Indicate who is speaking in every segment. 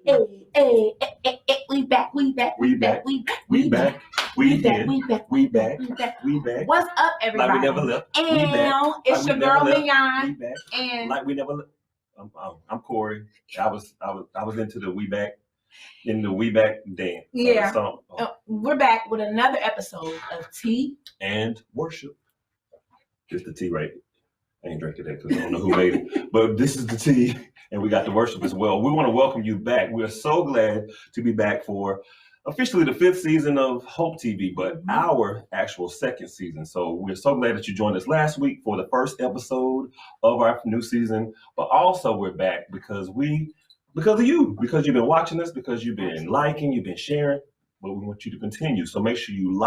Speaker 1: We back. What's up, everybody?
Speaker 2: Like we never left.
Speaker 1: And it's your girl Mignon.
Speaker 2: And like we never left. I'm Corey. I was into the We Back dance.
Speaker 1: Yeah. Song. We're back with another episode of Tea
Speaker 2: and Worship. Just the tea, right? I ain't drinking that because I don't know who made it. But this is the tea, and we got the worship as well. We want to welcome you back. We are so glad to be back for officially the 5th season of Hope TV, but our actual 2nd season. So we're so glad that you joined us last week for the first episode of our new season. But also we're back because of you, because you've been watching us, because you've been liking, you've been sharing. But we want you to continue. So make sure you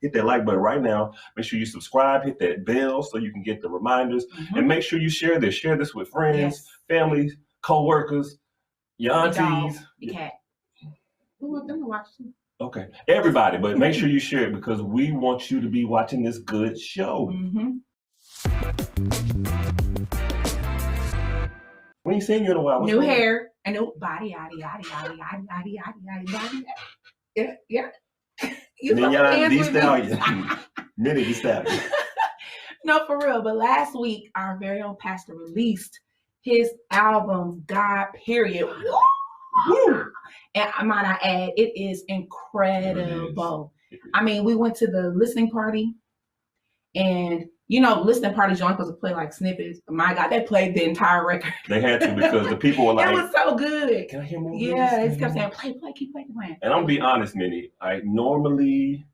Speaker 2: hit that like button right now. Make sure you subscribe, hit that bell so you can get the reminders. And make sure you share this. Share this with friends, families, co-workers, your aunties.
Speaker 1: The cat. We want them to watch too.
Speaker 2: Okay. Everybody, but make sure you share it because we want you to be watching this good show. We ain't seen you in a while.
Speaker 1: New hair, a new body, Yeah.
Speaker 2: Mignon the Stallion. Minnie the Stallion.
Speaker 1: No, for real. But last week, our very own pastor released his album, God, period. Woo! And might I add, it is incredible. I mean, we went to the listening party, and listening parties, you're supposed to play like snippets. My God, they played the entire record.
Speaker 2: They had to because the people were like,
Speaker 1: it was so good.
Speaker 2: Can I hear more?
Speaker 1: Yeah, they kept saying, play, keep playing.
Speaker 2: And I'm gonna be honest, Minnie. Normally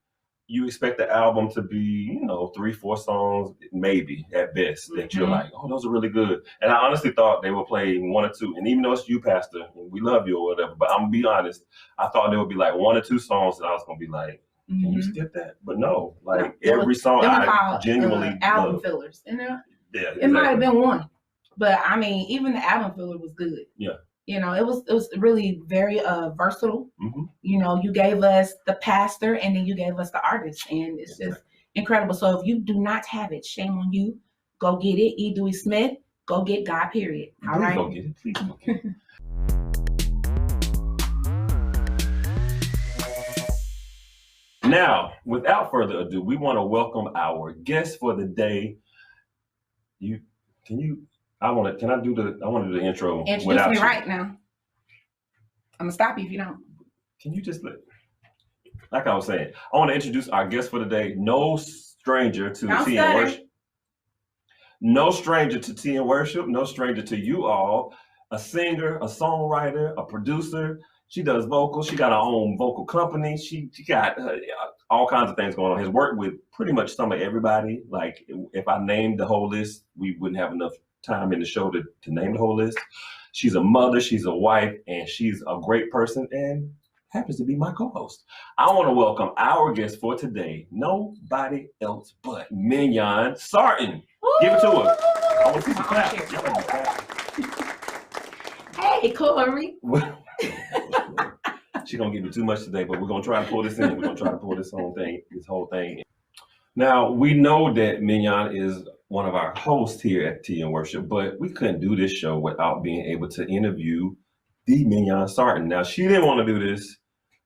Speaker 2: you expect the album to be, 3-4 songs, maybe at best, that you're like, oh, those are really good. And I honestly thought they would play 1 or 2. And even though it's you, Pastor, and we love you or whatever, but I'm gonna be honest, I thought there would be like 1 or 2 songs that I was gonna be like, can you skip that? But no, every song I genuinely
Speaker 1: album
Speaker 2: love.
Speaker 1: Fillers.
Speaker 2: Yeah, exactly.
Speaker 1: It might have been 1, but I mean, even the album filler was good.
Speaker 2: Yeah.
Speaker 1: It was really very versatile. You gave us the pastor and then you gave us the artist, and it's just incredible. So if you do not have it, shame on you. Go get it. E. Dewey Smith. Go get God, period. All right.
Speaker 2: Go get it. Please go get it. Now, without further ado, we want to welcome our guest for the day. I want to do the intro.
Speaker 1: Introduce me right now. I'm gonna stop you if you don't.
Speaker 2: Can you just like I was saying, I want to introduce our guest for the day. No stranger to Tea and Worship. No stranger to Tea and Worship. No stranger to you all. A singer, a songwriter, a producer. She does vocals. She got her own vocal company. She got all kinds of things going on. Has worked with pretty much some of everybody. Like if I named the whole list, we wouldn't have enough time in the show to name the whole list. She's a mother, she's a wife, and she's a great person and happens to be my co-host. I want to welcome our guest for today, nobody else but Mignon Sarton. Give it to her. I want to see some claps.
Speaker 1: Hey, Corey.
Speaker 2: She's going to give me too much today, but we're going to try to pull this in. We're going to try to pull this whole thing in. Now, we know that Mignon is one of our hosts here at Tea and Worship, but we couldn't do this show without being able to interview the Mignon Sarton. Now, she didn't want to do this.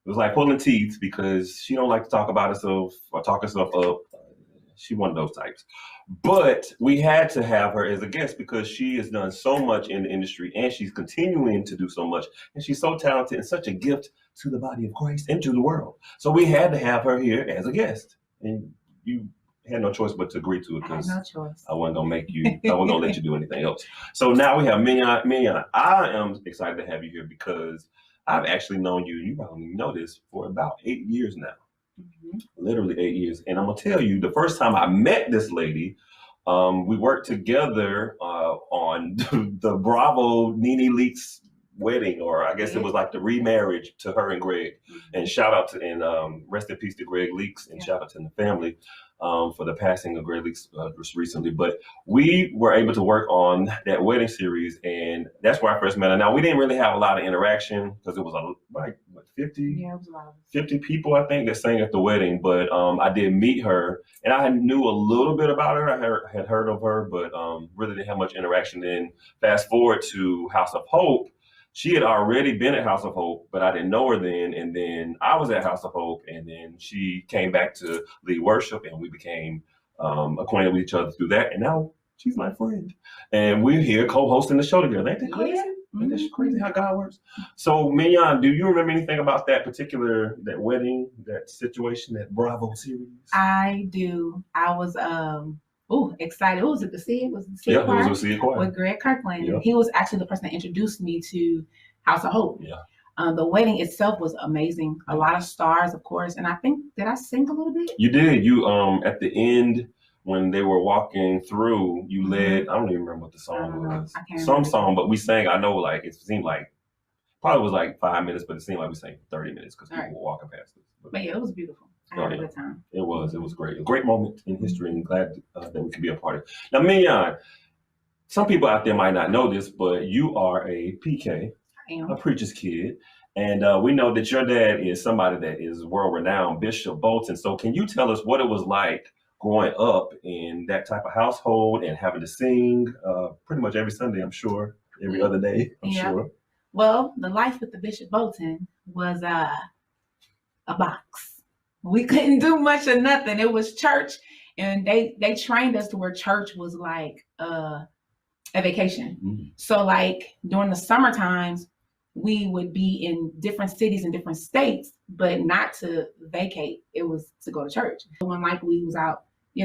Speaker 2: It was like pulling teeth because she don't like to talk about herself or talk herself up. She's one of those types. But we had to have her as a guest because she has done so much in the industry and she's continuing to do so much. And she's so talented and such a gift to the body of Christ and to the world. So we had to have her here as a guest. And you had no choice but to agree to it because
Speaker 1: no choice.
Speaker 2: I wasn't gonna let you do anything else. So now we have Mignon. Mignon, I am excited to have you here because I've actually known you probably know this, for about 8 years now. Literally 8 years. And I'm gonna tell you, the first time I met this lady, we worked together on the Bravo Nene Leakes wedding, or I guess it was like the remarriage to her and Greg. And shout out to and rest in peace to Greg Leakes, and shout out to the family for the passing of Greg Leakes just recently. But we were able to work on that wedding series, and that's where I first met her. Now, we didn't really have a lot of interaction because it was like 50?
Speaker 1: Yeah, it was a lot.
Speaker 2: 50 people, I think, that sang at the wedding. But I did meet her, and I knew a little bit about her. I had heard of her, but really didn't have much interaction. Then fast forward to House of Hope, she had already been at House of Hope, but I didn't know her then. And then I was at House of Hope, and then she came back to lead worship, and we became acquainted with each other through that. And now she's my friend, and we're here co-hosting the show together. Ain't that crazy?
Speaker 1: Yeah.
Speaker 2: Ain't that crazy how God works? So, Mignon, do you remember anything about that wedding, that situation, that Bravo series?
Speaker 1: I do. I was excited. What was it? The Seed? Was it the Seed
Speaker 2: Yeah,
Speaker 1: Choir?
Speaker 2: it was a Seed Choir.
Speaker 1: With Greg Kirkland.
Speaker 2: Yeah.
Speaker 1: He was actually the person that introduced me to House of Hope.
Speaker 2: Yeah.
Speaker 1: The wedding itself was amazing. A lot of stars, of course. And I think, did I sing a little bit?
Speaker 2: You did. You at the end when they were walking through, you led. I don't even remember what the song was. Some song, but we sang. I know, like it seemed like probably was like 5 minutes, but it seemed like we sang 30 minutes because people were walking past us.
Speaker 1: But yeah, it was beautiful. I had a good time.
Speaker 2: It was great. A great moment in history, and glad that we could be a part of it. Now, Mignon, some people out there might not know this, but you are a PK, a preacher's kid. And we know that your dad is somebody that is world-renowned, Bishop Bolton. So can you tell us what it was like growing up in that type of household and having to sing pretty much every Sunday, I'm sure, every other day, I'm sure?
Speaker 1: Well, the life with the Bishop Bolton was a box. We couldn't do much of nothing. It was church, and they trained us to where church was like a vacation. Mm-hmm. So like during the summer times, we would be in different cities and different states, but not to vacate. It was to go to church. When like we was out,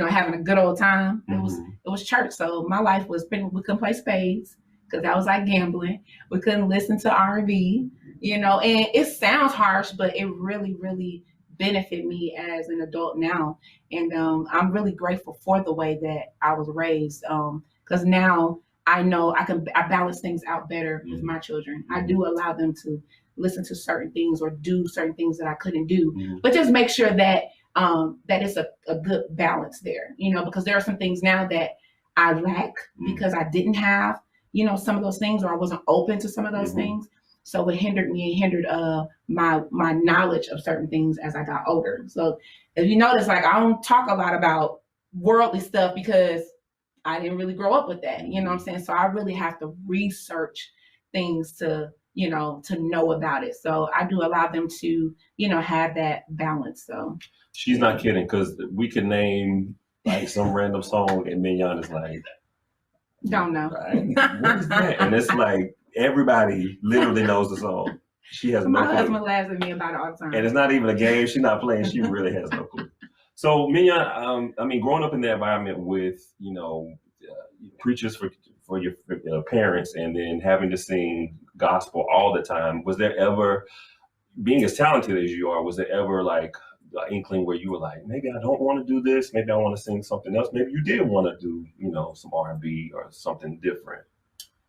Speaker 1: having a good old time, it was church. So my life was we couldn't play spades because that was like gambling. We couldn't listen to R&B, and it sounds harsh, but it really, really benefited me as an adult now. And I'm really grateful for the way that I was raised because now I know I balance things out better with my children. I do allow them to listen to certain things or do certain things that I couldn't do, but just make sure that that it's a good balance there, because there are some things now that I lack because I didn't have, some of those things, or I wasn't open to some of those things. So it hindered me. It hindered my knowledge of certain things as I got older. So if you notice, like I don't talk a lot about worldly stuff because I didn't really grow up with that. You know what I'm saying? So I really have to research things to know about it. So I do allow them to, have that balance. So
Speaker 2: she's not kidding, because we can name like some random song and Mignon is like,
Speaker 1: don't know.
Speaker 2: Right? What is that? And it's like everybody literally knows the song. She has no clue.
Speaker 1: My husband laughs at me about it all the time.
Speaker 2: And it's not even a game. She's not playing. She really has no clue. So Mignon, growing up in that environment with, preachers for your parents, and then having to sing gospel all the time, was there ever, being as talented as you are, was there ever like an inkling where you were like, maybe I don't want to do this, maybe I want to sing something else, maybe you did want to do, some R&B or something different?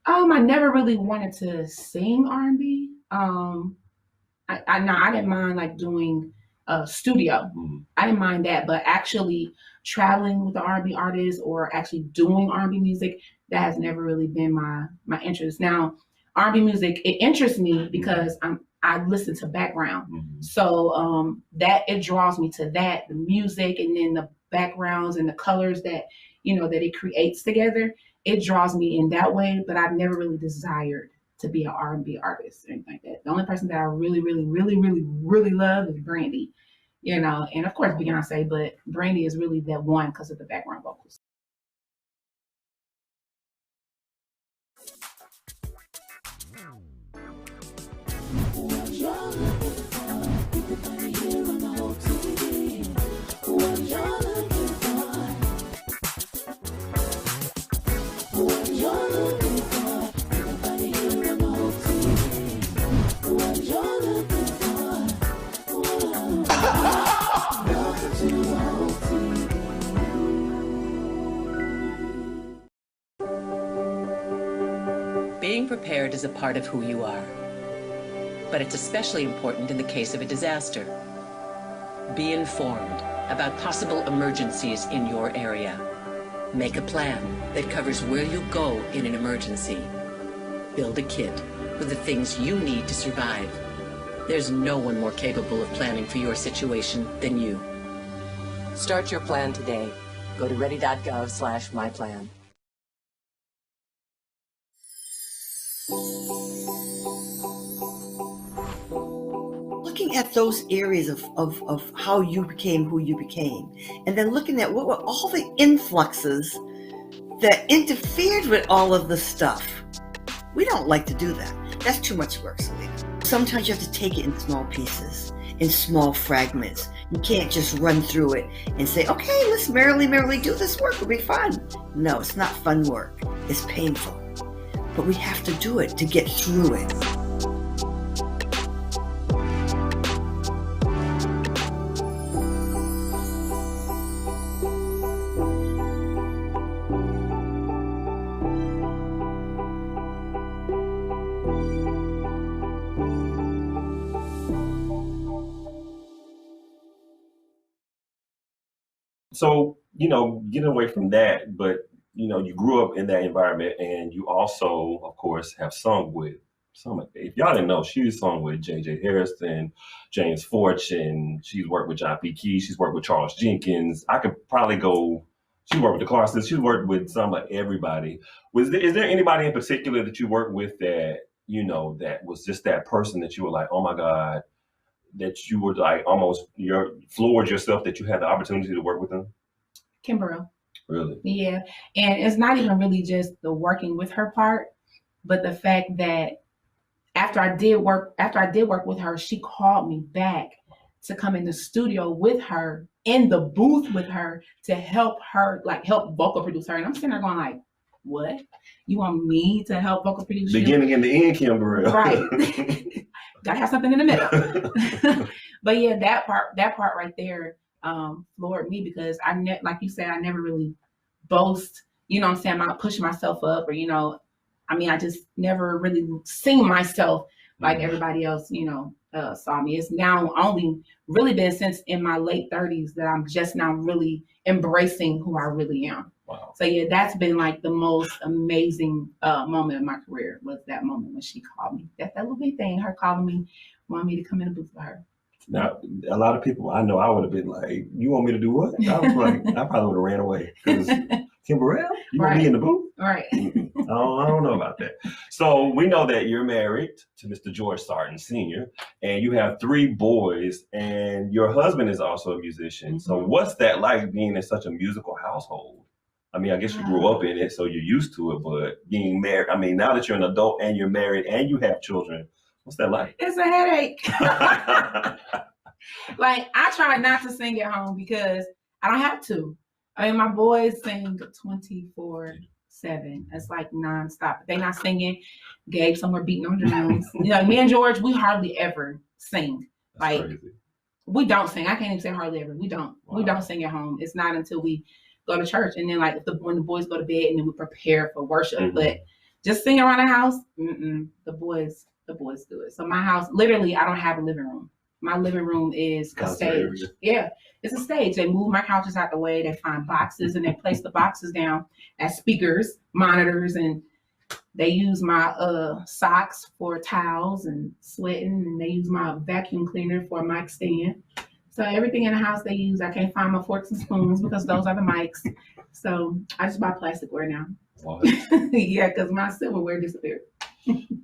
Speaker 1: I never really wanted to sing R&B. I didn't mind like doing studio. I didn't mind that, but actually traveling with the R&B artists or actually doing R&B music, that has never really been my interest. Now, R&B music, it interests me because I listen to background. So that it draws me to that, the music, and then the backgrounds and the colors that, that it creates together. It draws me in that way, but I've never really desired to be an R&B artist or anything like that. The only person that I really, really, really, really, really love is Brandy, and of course Beyonce, but Brandy is really that one because of the background vocals.
Speaker 3: Being prepared is a part of who you are, but it's especially important in the case of a disaster. Be informed about possible emergencies in your area. Make a plan that covers where you go in an emergency. Build a kit with the things you need to survive. There's no one more capable of planning for your situation than you. Start your plan today. Go to ready.gov/myplan.
Speaker 4: looking at those areas of how you became who you became, and then looking at what were all the influxes that interfered with all of the stuff. We don't like to do that. That's too much work, Selena. Sometimes you have to take it in small pieces, in small fragments. You can't just run through it and say, okay, let's merrily do this work. It'll be fun. No, it's not fun work. It's painful. But we have to do it to get through it.
Speaker 2: So, getting away from that, but, you grew up in that environment, and you also, of course, have sung with some, if y'all didn't know, she's sung with J.J. Harrison, James Fortune, she's worked with John P. Key, she's worked with Charles Jenkins. I could probably go, she worked with the Carsons, she worked with some of everybody. Is there anybody in particular that you worked with that, that was just that person that you were like, oh my God, that you were like almost floored yourself that you had the opportunity to work with them?
Speaker 1: Kim Burrell.
Speaker 2: Really?
Speaker 1: Yeah. And it's not even really just the working with her part, but the fact that after I did work with her, she called me back to come in the studio with her, in the booth with her, to help her, help vocal produce her. And I'm sitting there going like, what? You want me to help vocal produce you?
Speaker 2: Beginning and the end, Kim Burrell.
Speaker 1: Right. Gotta have something in the middle. But yeah, that part right there floored me, because like you said, I never really boast, I'm saying, I'm not pushing myself up, or, I just never really seen myself like everybody else, saw me. It's now only really been since in my late 30s that I'm just now really embracing who I really am.
Speaker 2: Wow.
Speaker 1: So yeah, that's been like the most amazing moment in my career, was that moment when she called me. That little big thing, her calling me, wanted me to come in the booth with her.
Speaker 2: Now, a lot of people I know, I would have been like, you want me to do what? I was like, I probably would have ran away, because Kim Burrell, you want me in the booth?
Speaker 1: Right.
Speaker 2: I don't know about that. So we know that you're married to Mr. George Sarton Sr., and you have 3 boys, and your husband is also a musician. Mm-hmm. So what's that like, being in such a musical household? I mean, I guess you grew up in it, so you're used to it, but being married, now that you're an adult and you're married and you have children, what's that like?
Speaker 1: It's a headache. I try not to sing at home because I don't have to. My boys sing 24/7. It's like nonstop. They not singing. Gabe somewhere beating on drums. Me and George, we hardly ever sing.
Speaker 2: That's crazy.
Speaker 1: We don't sing. I can't even say hardly ever. We don't. Wow. We don't sing at home. It's not until we go to church, and then when the boys go to bed, and then we prepare for worship. Mm-hmm. But just singing around the house, the boys do it. So my house, literally, I don't have a living room. My living room is a stage. Yeah, it's a stage. They move my couches out the way. They find boxes, and they place the boxes down as speakers, monitors, and they use my socks for towels and sweating, and they use my vacuum cleaner for a mic stand. So everything in the house they use. I can't find my forks and spoons because those are the mics. So I just buy plasticware now. Wow. Yeah, because my silverware disappeared.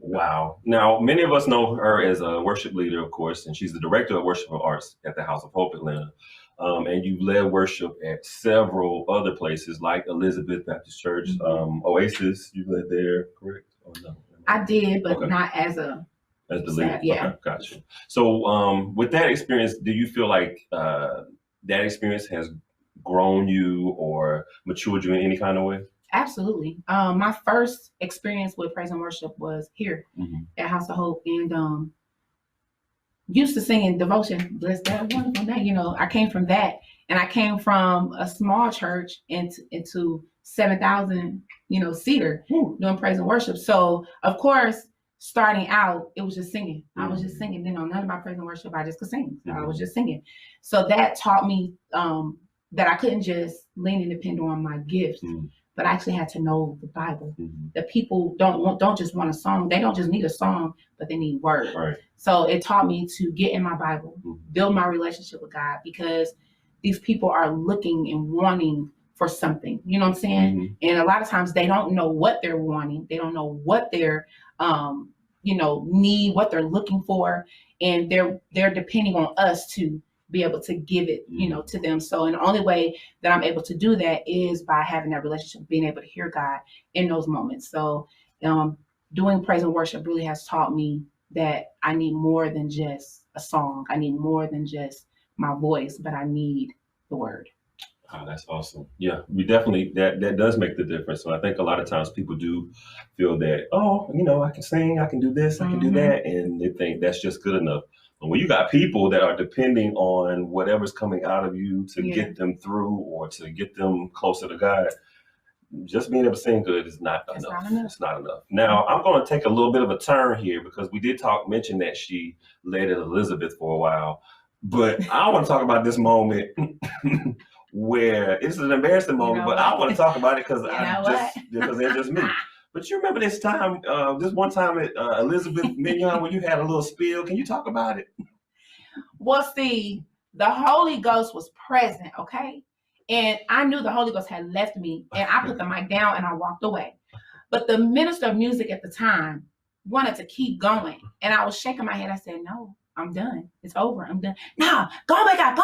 Speaker 2: Wow. Now, many of us know her as a worship leader, of course, and she's the director of worship and arts at the House of Hope Atlanta. And you led worship at several other places like Elizabeth Baptist Church, Oasis. You led there, correct? Or no?
Speaker 1: I did, but not as the leader. Yeah.
Speaker 2: Okay, gotcha. So with that experience, do you feel like that experience has grown you or matured you in any kind of way?
Speaker 1: Absolutely. My first experience with praise and worship was here at House of Hope, and used to singing devotion, bless that wonderful name. I came from that, and I came from a small church into 7,000, seater doing praise and worship. So of course, starting out, it was just singing. I was just singing. None of my praise and worship, I just could sing. So I was just singing. So that taught me that I couldn't just lean and depend on my gifts. But I actually had to know the Bible. The people don't just want a song. They don't just need a song, but they need word.
Speaker 2: Right.
Speaker 1: So it taught me to get in my Bible, build my relationship with God, because these people are looking and wanting for something. You know what I'm saying? And a lot of times they don't know what they're wanting. They don't know what they're need, what they're looking for, and they're depending on us to be able to give it, to them. So, and the only way that I'm able to do that is by having that relationship, being able to hear God in those moments. So, doing praise and worship really has taught me that I need more than just a song. I need more than just my voice, but I need the word.
Speaker 2: Oh, that's awesome. Yeah, we definitely, that does make the difference. So I think a lot of times people do feel that, I can sing, I can do this, I can do that. And they think that's just good enough. And when you got people that are depending on whatever's coming out of you to get them through or to get them closer to God, just being able to sing good is not enough. It's not enough. Now, I'm going to take a little bit of a turn here because we did mention that she led at Elizabeth for a while. But I want to talk about this moment where it's an embarrassing moment, but I want to talk about it because they're just me. But you remember this one time at Elizabeth Mignon when you had a little spill? Can you talk about it?
Speaker 1: Well, see, the Holy Ghost was present, okay? And I knew the Holy Ghost had left me, and I put the mic down and I walked away. But the minister of music at the time wanted to keep going. And I was shaking my head. I said, no, I'm done. It's over. I'm done. No, go back out.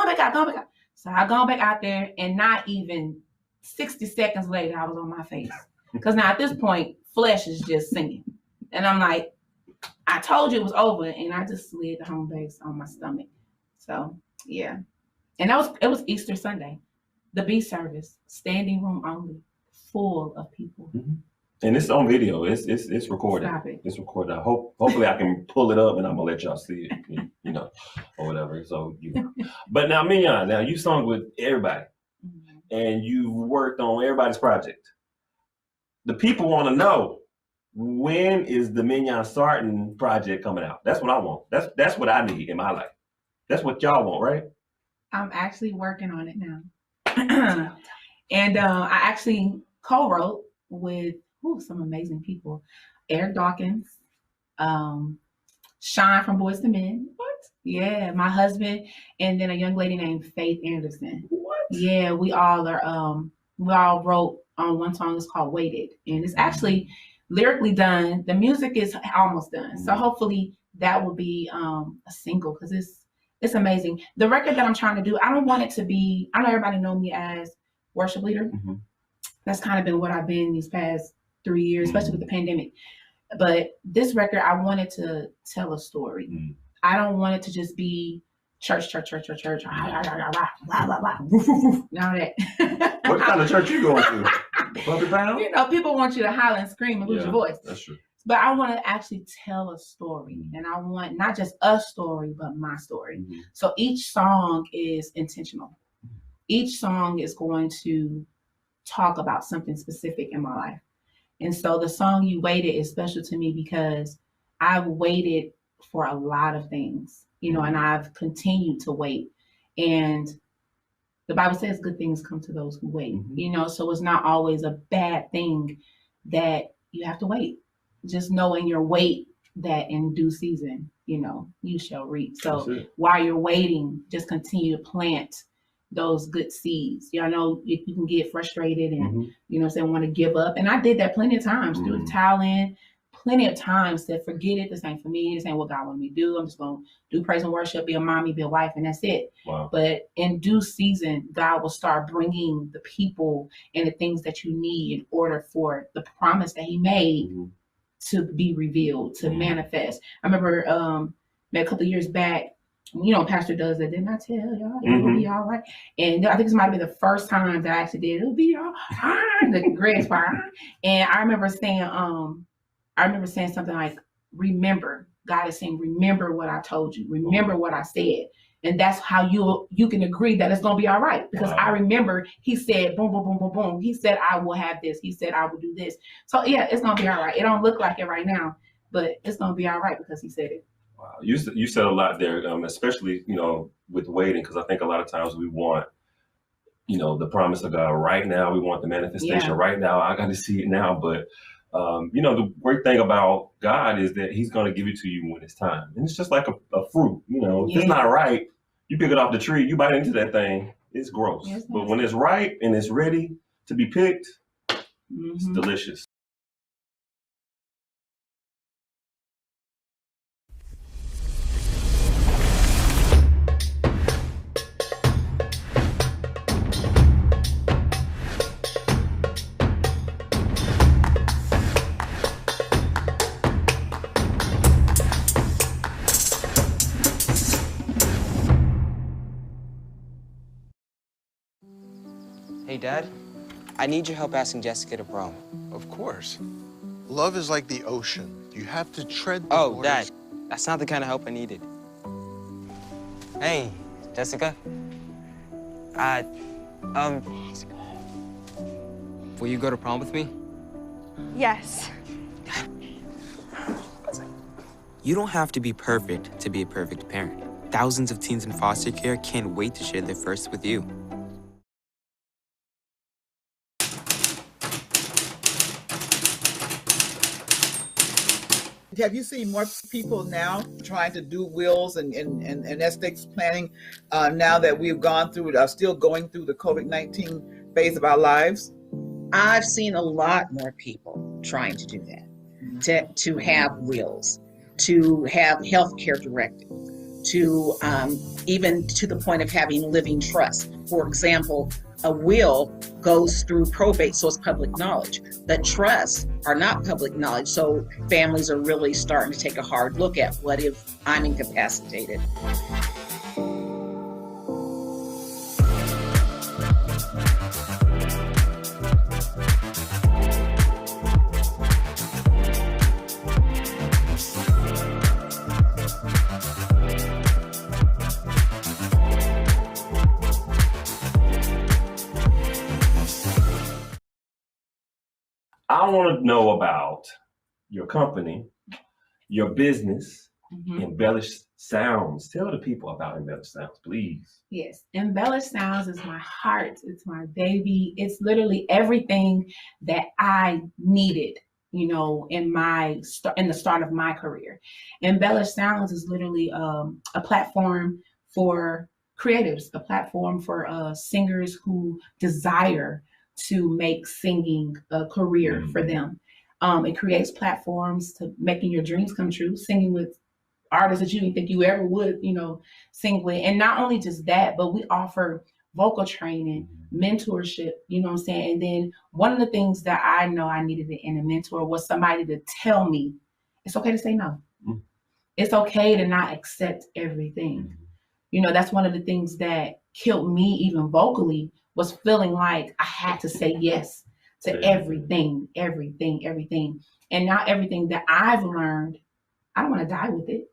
Speaker 1: So I gone back out there, and not even 60 seconds later, I was on my face. Because now at this point, flesh is just singing. And I'm like, I told you it was over, and I just slid the home base on my stomach. So, yeah. And it was Easter Sunday. The B service, standing room only, full of people.
Speaker 2: Mm-hmm. And it's on video. It's recorded.
Speaker 1: Stop it.
Speaker 2: It's recorded. Hopefully I can pull it up and I'm gonna let y'all see it, or whatever. So But now, Mignon, you sung with everybody, and you've worked on everybody's project. The people want to know, when is the Mignon Sarton project coming out? That's what I want. That's what I need in my life. That's what y'all want, right?
Speaker 1: I'm actually working on it now. And I actually co-wrote with some amazing people. Eric Dawkins, Sean from Boyz II Men. What? Yeah, my husband, and then a young lady named Faith Anderson.
Speaker 2: What?
Speaker 1: Yeah, we all wrote on one song. It's called Waited, and it's actually lyrically done. The music is almost done. So hopefully that will be a single, because it's amazing. The record that I'm trying to do, I don't want it to be, I know everybody know me as worship leader. Mm-hmm. That's kind of been what I've been these past 3 years, especially with the pandemic. But this record, I wanted to tell a story. Mm-hmm. I don't want it to just be church. Now that.
Speaker 2: What kind of church you going to? Puppy Pound?
Speaker 1: People want you to holler and scream and lose your voice.
Speaker 2: That's true.
Speaker 1: But I want to actually tell a story, and I want not just a story, but my story. Mm-hmm. So each song is intentional. Each song is going to talk about something specific in my life. And so the song You Waited is special to me because I've waited for a lot of things, and I've continued to wait. And the Bible says good things come to those who wait, so it's not always a bad thing that you have to wait. Just know in your wait that in due season, you shall reap. So while you're waiting, just continue to plant those good seeds. I know you can get frustrated and, want to give up. And I did that plenty of times, threw the towel in, plenty of times, said, forget it. This ain't for me. This ain't what God wants me to do. I'm just going to do praise and worship, be a mommy, be a wife, and that's it.
Speaker 2: Wow.
Speaker 1: But in due season, God will start bringing the people and the things that you need in order for the promise that he made to be revealed, to manifest. I remember a couple of years back, Pastor does that. Didn't I tell y'all it will be all right? And I think this might be the first time that I actually did. It'll be all right. The Greg's part. And I remember saying something like, remember. God is saying, remember what I told you. Remember what I said. And that's how you can agree that it's going to be all right. Because I remember he said, boom, boom, boom, boom, boom. He said, I will have this. He said, I will do this. So yeah, it's going to be all right. It don't look like it right now, but it's going to be all right because he said it.
Speaker 2: Wow. You said a lot there, especially, with waiting, because I think a lot of times we want, the promise of God right now. We want the manifestation right now. I got to see it now. But, the great thing about God is that he's going to give it to you when it's time. And it's just like a fruit, if it's not ripe, you pick it off the tree, you bite into that thing, it's gross. Yes, but when it's ripe and it's ready to be picked, it's delicious.
Speaker 5: Hey, Dad, I need your help asking Jessica to prom.
Speaker 6: Of course. Love is like the ocean. You have to tread the
Speaker 5: Oh,
Speaker 6: waters.
Speaker 5: Dad, that's not the kind of help I needed. Hey, Jessica. Will you go to prom with me?
Speaker 7: Yes.
Speaker 5: You don't have to be perfect to be a perfect parent. Thousands of teens in foster care can't wait to share their first with you.
Speaker 8: Have you seen more people now trying to do wills and estate planning now that we've gone through, still going through the COVID-19 phase of our lives?
Speaker 9: I've seen a lot more people trying to do that, to have wills, to have healthcare directives, to even to the point of having living trust. For example, a will goes through probate, so it's public knowledge. The trusts are not public knowledge, so families are really starting to take a hard look at what if I'm incapacitated.
Speaker 2: I want to know about your company, your business, Embellish Sounds. Tell the people about Embellish Sounds, please.
Speaker 1: Yes, Embellish Sounds is my heart. It's my baby. It's literally everything that I needed, you know, in the start of my career. Embellish Sounds is literally a platform for creatives, a platform for singers who desire to make singing a career for them. It creates platforms to making your dreams come true, singing with artists that you didn't think you ever would, you know, sing with. And not only just that, but we offer vocal training, mentorship, you know what I'm saying? And then one of the things that I know I needed in a mentor was somebody to tell me it's okay to say no. It's okay to not accept everything. You know, that's one of the things that killed me even vocally, was feeling like I had to say yes to everything. And now everything that I've learned, I don't want to die with it.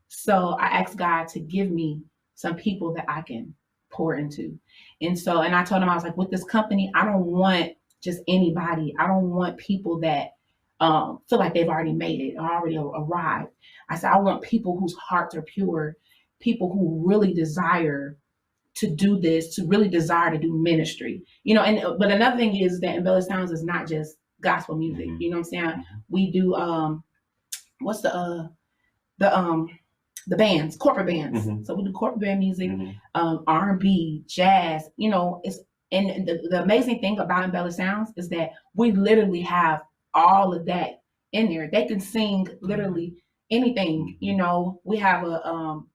Speaker 1: So I asked God to give me some people that I can pour into. And I told him, I was like, with this company, I don't want just anybody. I don't want people that feel like they've already made it or already arrived. I said, I want people whose hearts are pure, people who really desire to do this, to really desire to do ministry, you know. And but another thing is that Embellish Sounds is not just gospel music, you know what I'm saying? We do what's the bands, corporate bands. So we do corporate band music, R&B, jazz, you know. And the amazing thing about Embellish Sounds is that we literally have all of that in there. They can sing literally anything, you know. We have an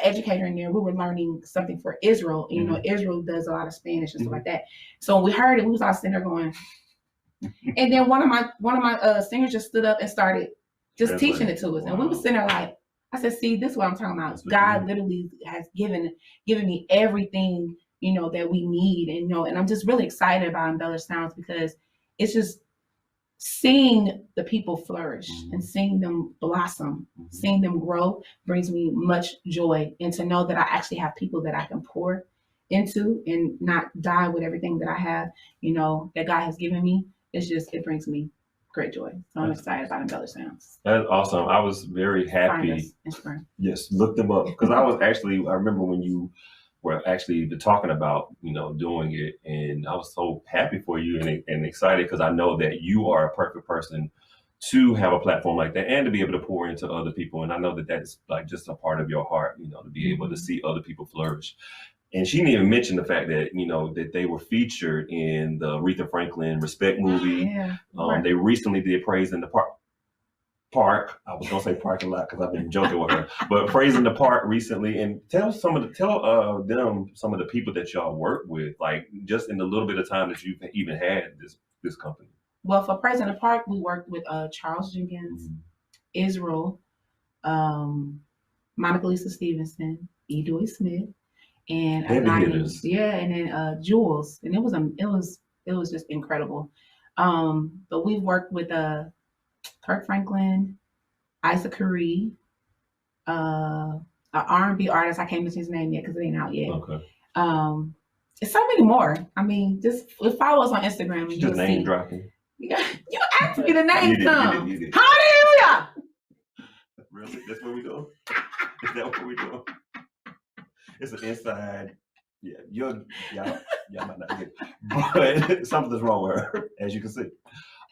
Speaker 1: educator in there. We were learning something for Israel. You know, Israel does a lot of Spanish and stuff like that. So when we heard it, we was all sitting there going. And then one of my singers just stood up and started just teaching it to us, and we were sitting there like, I said, see, this is what I'm talking about. God literally has given me everything, you know, that we need, and you know, and I'm just really excited about Embellish Sounds because it's just seeing the people flourish and seeing them blossom, seeing them grow brings me much joy. And to know that I actually have people that I can pour into and not die with everything that I have, you know, that God has given me, it brings me great joy. So I'm excited about Embellish Sounds.
Speaker 2: That's awesome. I was very happy. Yes, look them up. Because I remember when you were actually talking about, you know, doing it, and I was so happy for you and excited because I know that you are a perfect person to have a platform like that and to be able to pour into other people. And I know that that's like just a part of your heart, you know, to be able to see other people flourish. And she didn't even mention the fact that, you know, that they were featured in the Aretha Franklin Respect movie. They recently did Praise in the Park. I was gonna say parking lot because I've been joking with her, but Praise in the Park recently. And tell them some of the people that y'all work with, like just in the little bit of time that you've even had this company.
Speaker 1: Well, for Praise in the Park, we worked with Charles Jenkins, Israel, Monica Lisa Stevenson, Edoy Smith, and and then Jules. And it was just incredible. But we've worked with Kirk Franklin, Isaac Curry, an R&B artist. I can't mention his name yet because it ain't out yet.
Speaker 2: Okay.
Speaker 1: It's so many more. I mean, just follow us on Instagram and you'll
Speaker 2: Just name
Speaker 1: see.
Speaker 2: dropping.
Speaker 1: You asked me the name.
Speaker 2: You did.
Speaker 1: Hallelujah!
Speaker 2: Really? That's what we doing? Is that what we doing? It's an inside. Yeah, y'all might not get it. But something's wrong with her, as you can see.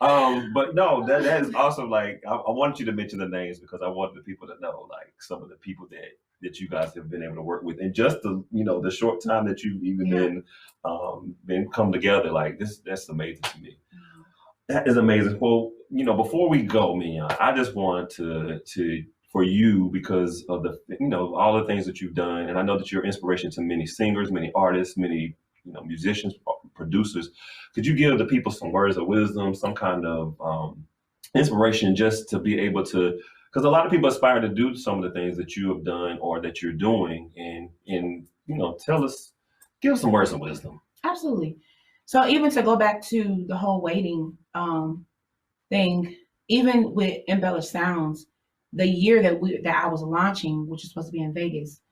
Speaker 2: But no, that is also like I wanted you to mention the names because I wanted the people to know like some of the people that you guys have been able to work with, and just the short time that you've even been come together. Like that's amazing to me. That is amazing. Well, before we go, Mignon, I just wanted to for you because of the all the things that you've done, and I know that you're inspiration to many singers, many artists, many musicians, producers. Could you give the people some words of wisdom, some kind of inspiration, just to be able to? Because a lot of people aspire to do some of the things that you have done or that you're doing, and give us some words of wisdom.
Speaker 1: Absolutely. So even to go back to the whole waiting thing, even with Embellished Sounds, the year that I was launching, which is supposed to be in Vegas,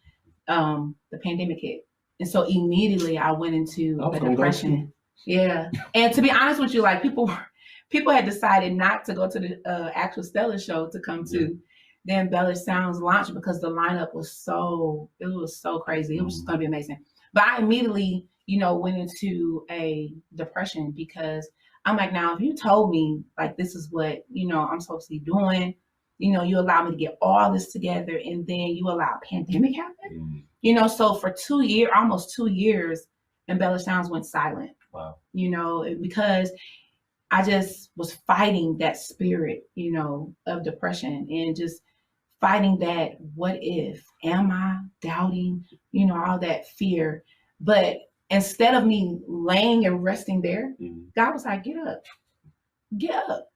Speaker 1: the pandemic hit, and so immediately I went into a depression. Yeah, and to be honest with you, like people had decided not to go to the actual Stella show to come to the Embellished Sounds launch because the lineup was so crazy. It was just going to be amazing. But I immediately, went into a depression because I'm like, now if you told me like this is what I'm supposed to be doing, you allow me to get all this together, and then you allow a pandemic happen. So for almost 2 years, Embellished Sounds went silent.
Speaker 2: Wow.
Speaker 1: Because I just was fighting that spirit, of depression and just fighting that what if, am I doubting, all that fear. But instead of me laying and resting there, God was like, get up,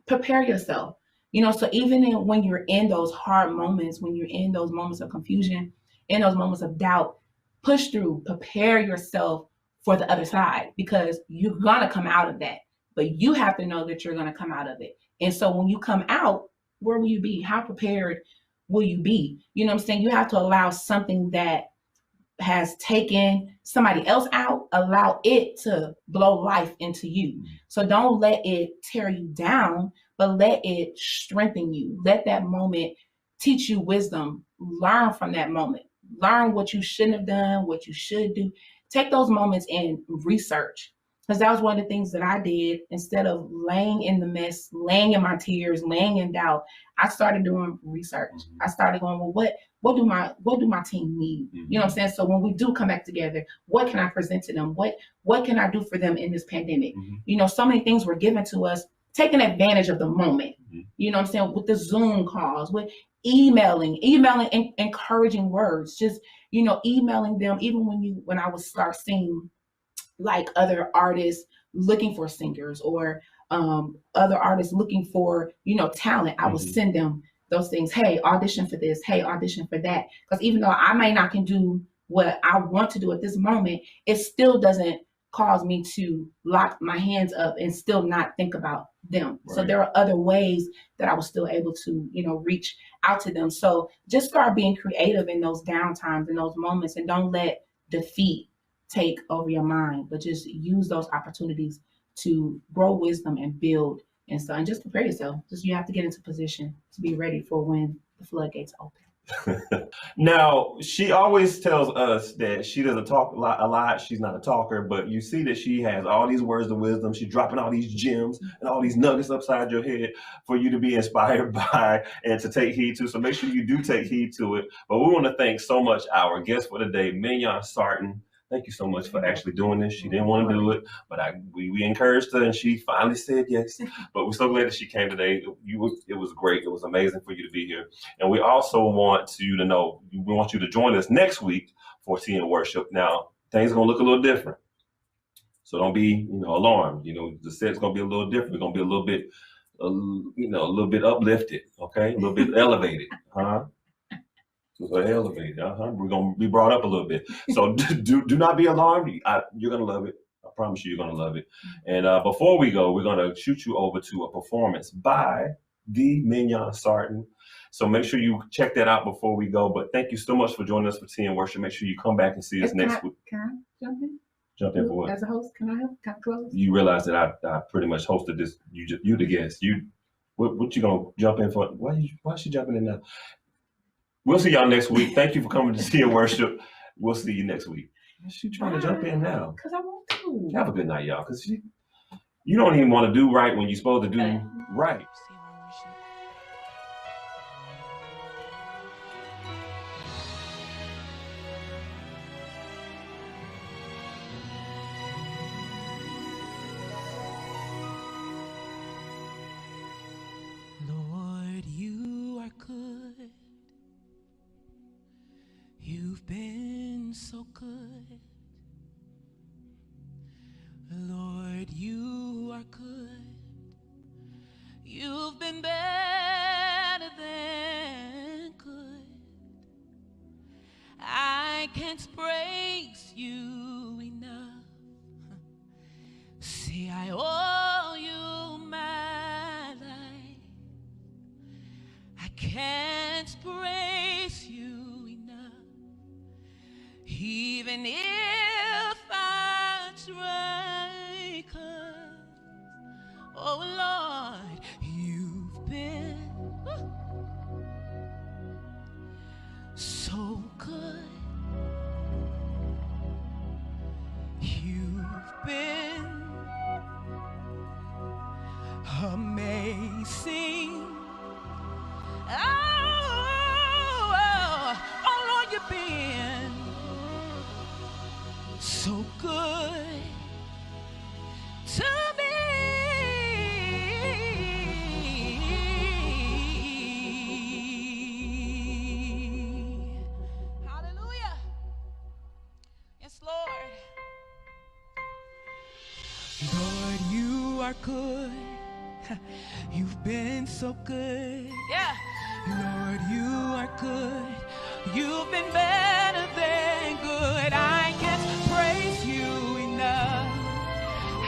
Speaker 1: prepare yourself. So even when you're in those hard moments, when you're in those moments of confusion, in those moments of doubt, push through, prepare yourself for the other side, because you're going to come out of that. But you have to know that you're going to come out of it. And so when you come out, where will you be? How prepared will you be? You know what I'm saying? You have to allow something that has taken somebody else out, allow it to blow life into you. So don't let it tear you down, but let it strengthen you. Let that moment teach you wisdom. Learn from that moment. Learn what you shouldn't have done, what you should do. Take those moments and research. Because that was one of the things that I did. Instead of laying in the mess, laying in my tears, laying in doubt, I started doing research. I started going, well, what do my team need? You know what I'm saying? So when we do come back together, what can I present to them? What can I do for them in this pandemic? So many things were given to us, taking advantage of the moment. You know what I'm saying? With the Zoom calls, with emailing encouraging words, just, emailing them, even when I would start seeing like other artists looking for singers or other artists looking for, talent, I would send them those things. Hey, audition for this. Hey, audition for that. Because even though I may not can do what I want to do at this moment, it still doesn't cause me to lock my hands up and still not think about them. Right. So there are other ways that I was still able to, reach out to them. So just start being creative in those downtimes, in those moments, and don't let defeat take over your mind, but just use those opportunities to grow wisdom and build and so, and just prepare yourself. Just you have to get into position to be ready for when the floodgates open.
Speaker 2: Now, she always tells us that she doesn't talk a lot. She's not a talker, but you see that she has all these words of wisdom. She's dropping all these gems and all these nuggets upside your head for you to be inspired by and to take heed to. So make sure you do take heed to it. But we want to thank so much our guest for today, Mignon Sarton. Thank you so much for actually doing this. She didn't want to do it, but we encouraged her, and she finally said yes. But we're so glad that she came today. It was great. It was amazing for you to be here. And we also want you to know, we want you to join us next week for Tea and Worship. Now, things are going to look a little different. So don't be, alarmed. The set's going to be a little different. It's going to be a little bit uplifted, okay? A little bit elevated, huh? Elevated, We're gonna be brought up a little bit. So do not be alarmed. You're gonna love it. I promise you, you're going to love it. And before we go, we're going to shoot you over to a performance by the Mignon Sarton. So make sure you check that out before we go. But thank you so much for joining us for Tea and Worship. Make sure you come back and see us next week.
Speaker 1: Can I jump in?
Speaker 2: Jump in for what?
Speaker 1: As a host, can I help? Can I close?
Speaker 2: You realize that I pretty much hosted this. You the guest. What you gonna jump in for? Why is she jumping in now? We'll see y'all next week. Thank you for coming to Tea and Worship. We'll see you next week. She trying to jump in now.
Speaker 1: Because I want to.
Speaker 2: Have a good night, y'all. Because you don't even want to do right when you're supposed to do right.
Speaker 10: Lord, you are good. You've been so good. Lord, you are good. You've been better than good. I can't praise you enough. See, I owe you my life. I can't praise you enough. Even if I try, 'cause, oh Lord, you've been so good. You've been amazing. Oh Lord, you've been so good to me. Hallelujah. Yes, Lord. Lord, you are good. You've been so good. Yeah. Lord, you are good. You've been better than good. I can't praise you enough.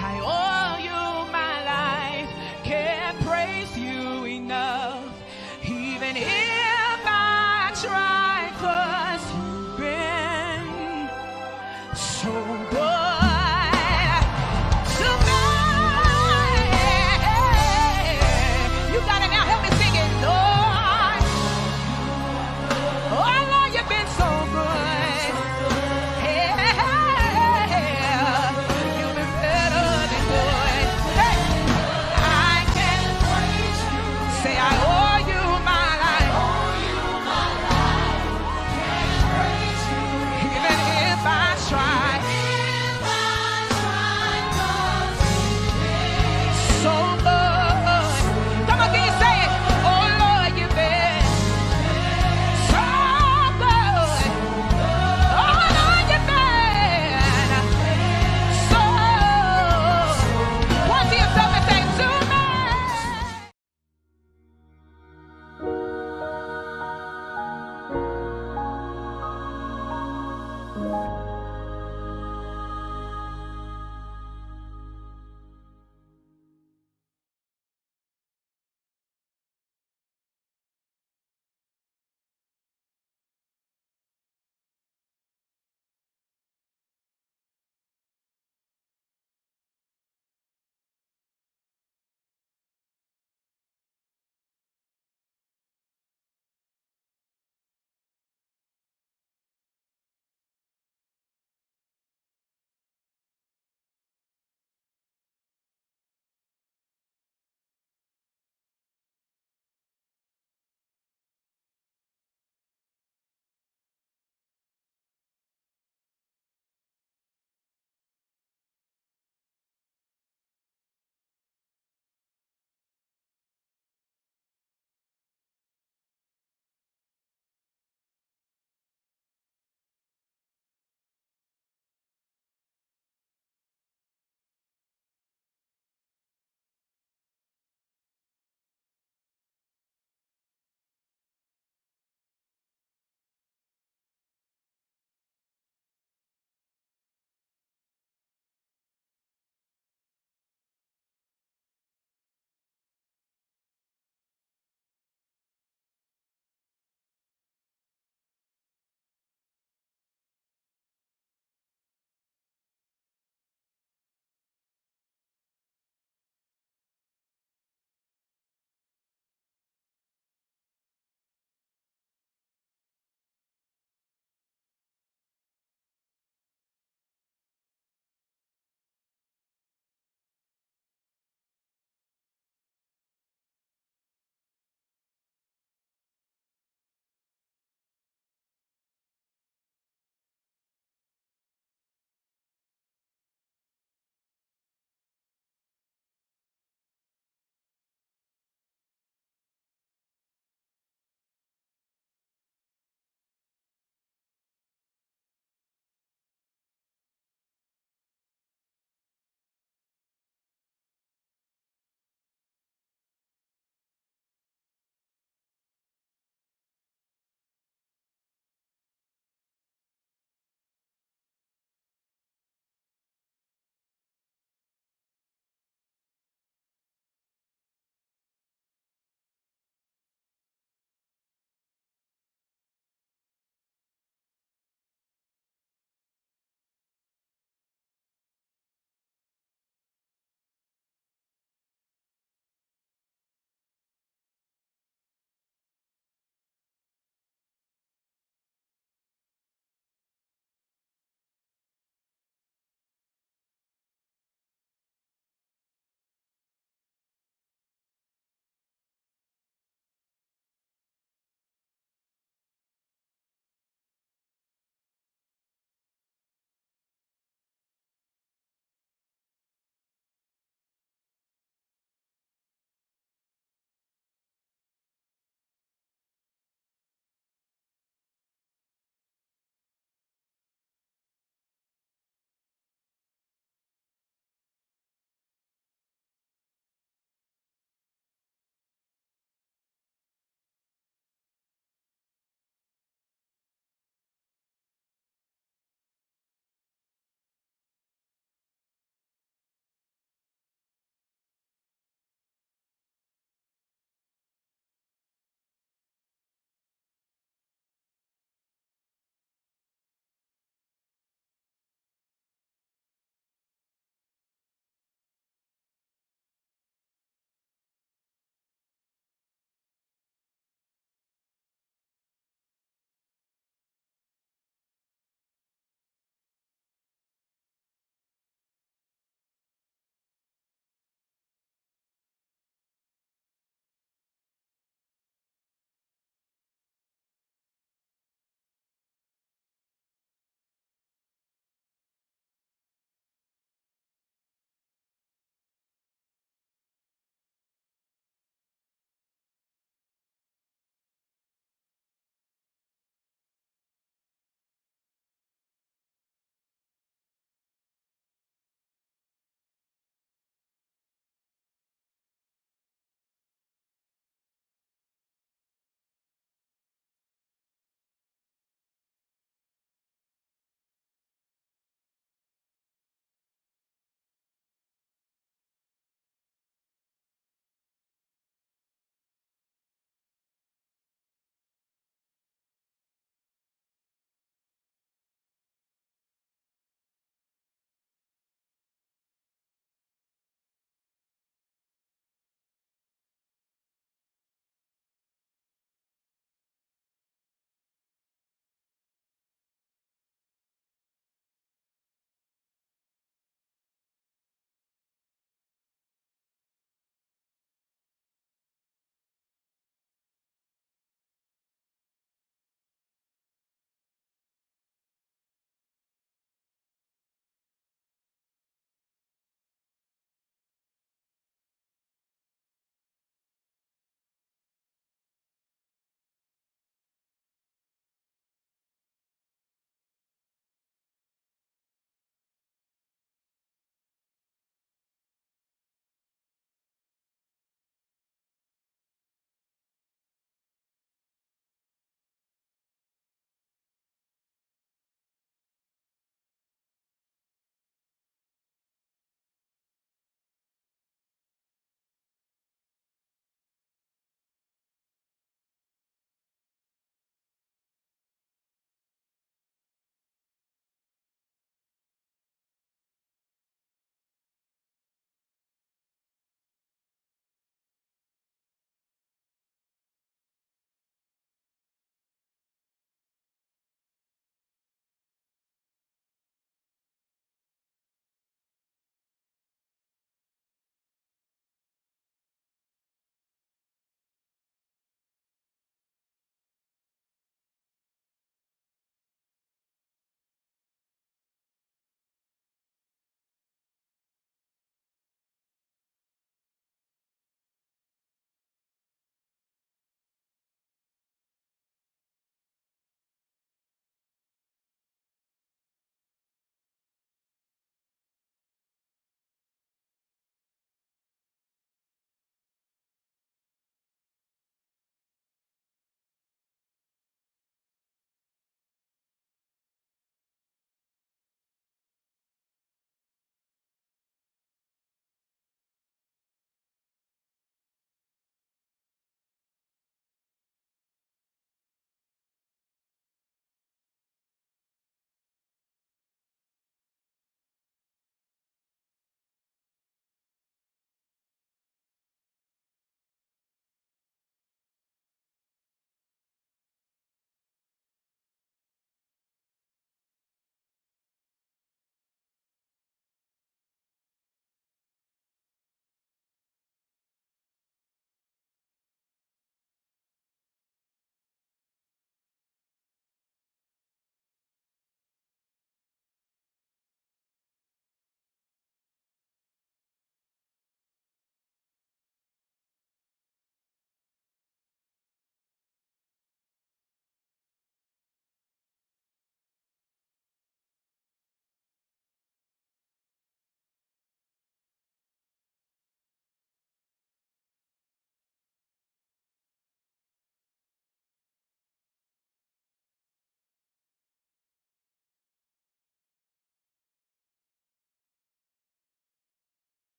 Speaker 10: I owe you my life. Can't praise you enough. Even if I try, 'cause you've been so good. You got it now. Help me sing it, Lord. Oh, Lord, you've been so good. Yeah. You've been better than good. Hey. I can say I owe you my life. Even if I try.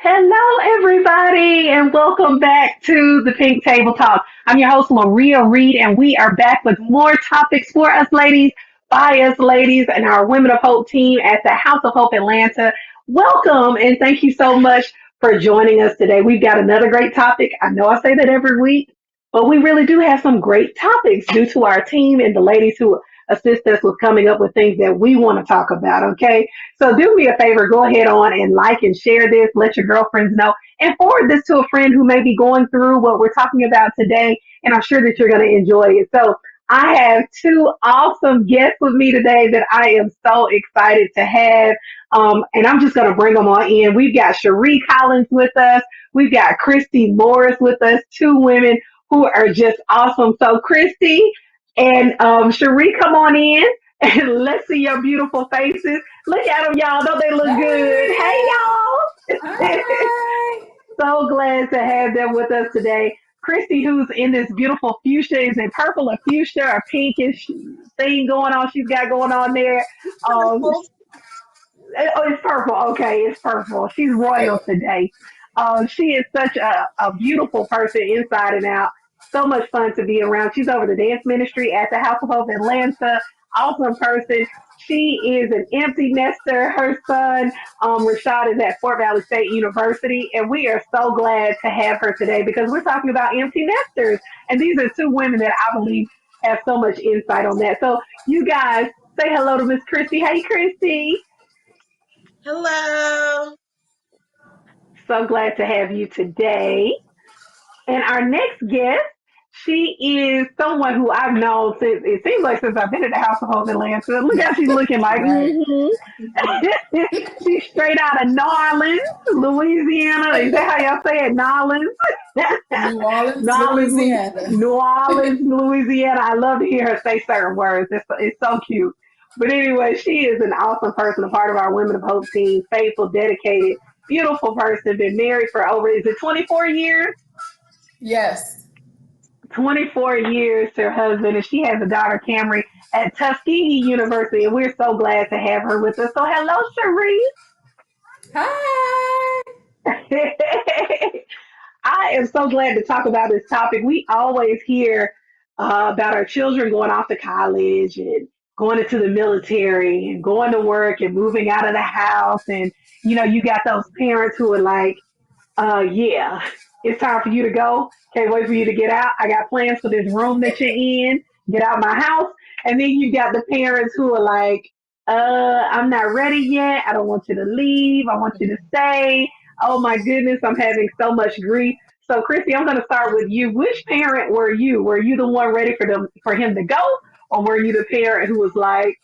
Speaker 11: Hello, everybody, and welcome back to the Pink Table Talk. I'm your host, Maria Reed, and we are back with more topics for us ladies, by us ladies, and our Women of Hope team at the House of Hope Atlanta. Welcome, and thank you so much for joining us today. We've got another great topic. I know I say that every week, but we really do have some great topics due to our team and the ladies who assist us with coming up with things that we want to talk about, okay? So do me a favor, go ahead on and like and share this, let your girlfriends know, and forward this to a friend who may be going through what we're talking about today, and I'm sure that you're going to enjoy it. So I have two awesome guests with me today that I am so excited to have, and I'm just going to bring them on in. We've got Cherie Collins with us. We've got Christy Morris with us, two women who are just awesome. So Christy and Cherie, come on in and let's see your beautiful faces. Look at them, y'all. Don't they look good? Hey, y'all.
Speaker 1: Hi.
Speaker 11: So glad to have them with us today. Christy, who's in this beautiful fuchsia, is in purple or fuchsia or pinkish thing going on. She's got going on there. Oh, it's purple. Okay, it's purple. She's royal today. She is such a beautiful person inside and out. So much fun to be around. She's over the dance ministry at the House of Hope Atlanta. Awesome person. She is an empty nester. Her son, Rashad, is at Fort Valley State University, and we are so glad to have her today because we're talking about empty nesters. And these are two women that I believe have so much insight on that. So, you guys, say hello to Miss Christy. Hey, Christy.
Speaker 12: Hello.
Speaker 11: So glad to have you today. And our next guest, she is someone who I've known since, it seems like since I've been at the House of Hope Atlanta. Look how she's looking like, She's straight out of New Orleans, Louisiana. Is that how y'all say it?
Speaker 13: New Orleans, Louisiana.
Speaker 11: New Orleans, Louisiana. I love to hear her say certain words. It's so cute. But anyway, she is an awesome person, a part of our Women of Hope team, faithful, dedicated, beautiful person, been married for over, is it 24 years?
Speaker 13: Yes.
Speaker 11: 24 years to her husband, and she has a daughter, Camry, at Tuskegee University, and we're so glad to have her with us. So hello, Cherie.
Speaker 13: Hi.
Speaker 11: I am so glad to talk about this topic. We always hear about our children going off to college and going into the military and going to work and moving out of the house. And, you got those parents who are like, yeah, it's time for you to go. Can't wait for you to get out. I got plans for this room that you're in. Get out my house. And then you got the parents who are like, I'm not ready yet. I don't want you to leave. I want you to stay. Oh my goodness, I'm having so much grief. So Christy, I'm going to start with you. Which parent were you? Were you the one ready for him to go? Or were you the parent who was like,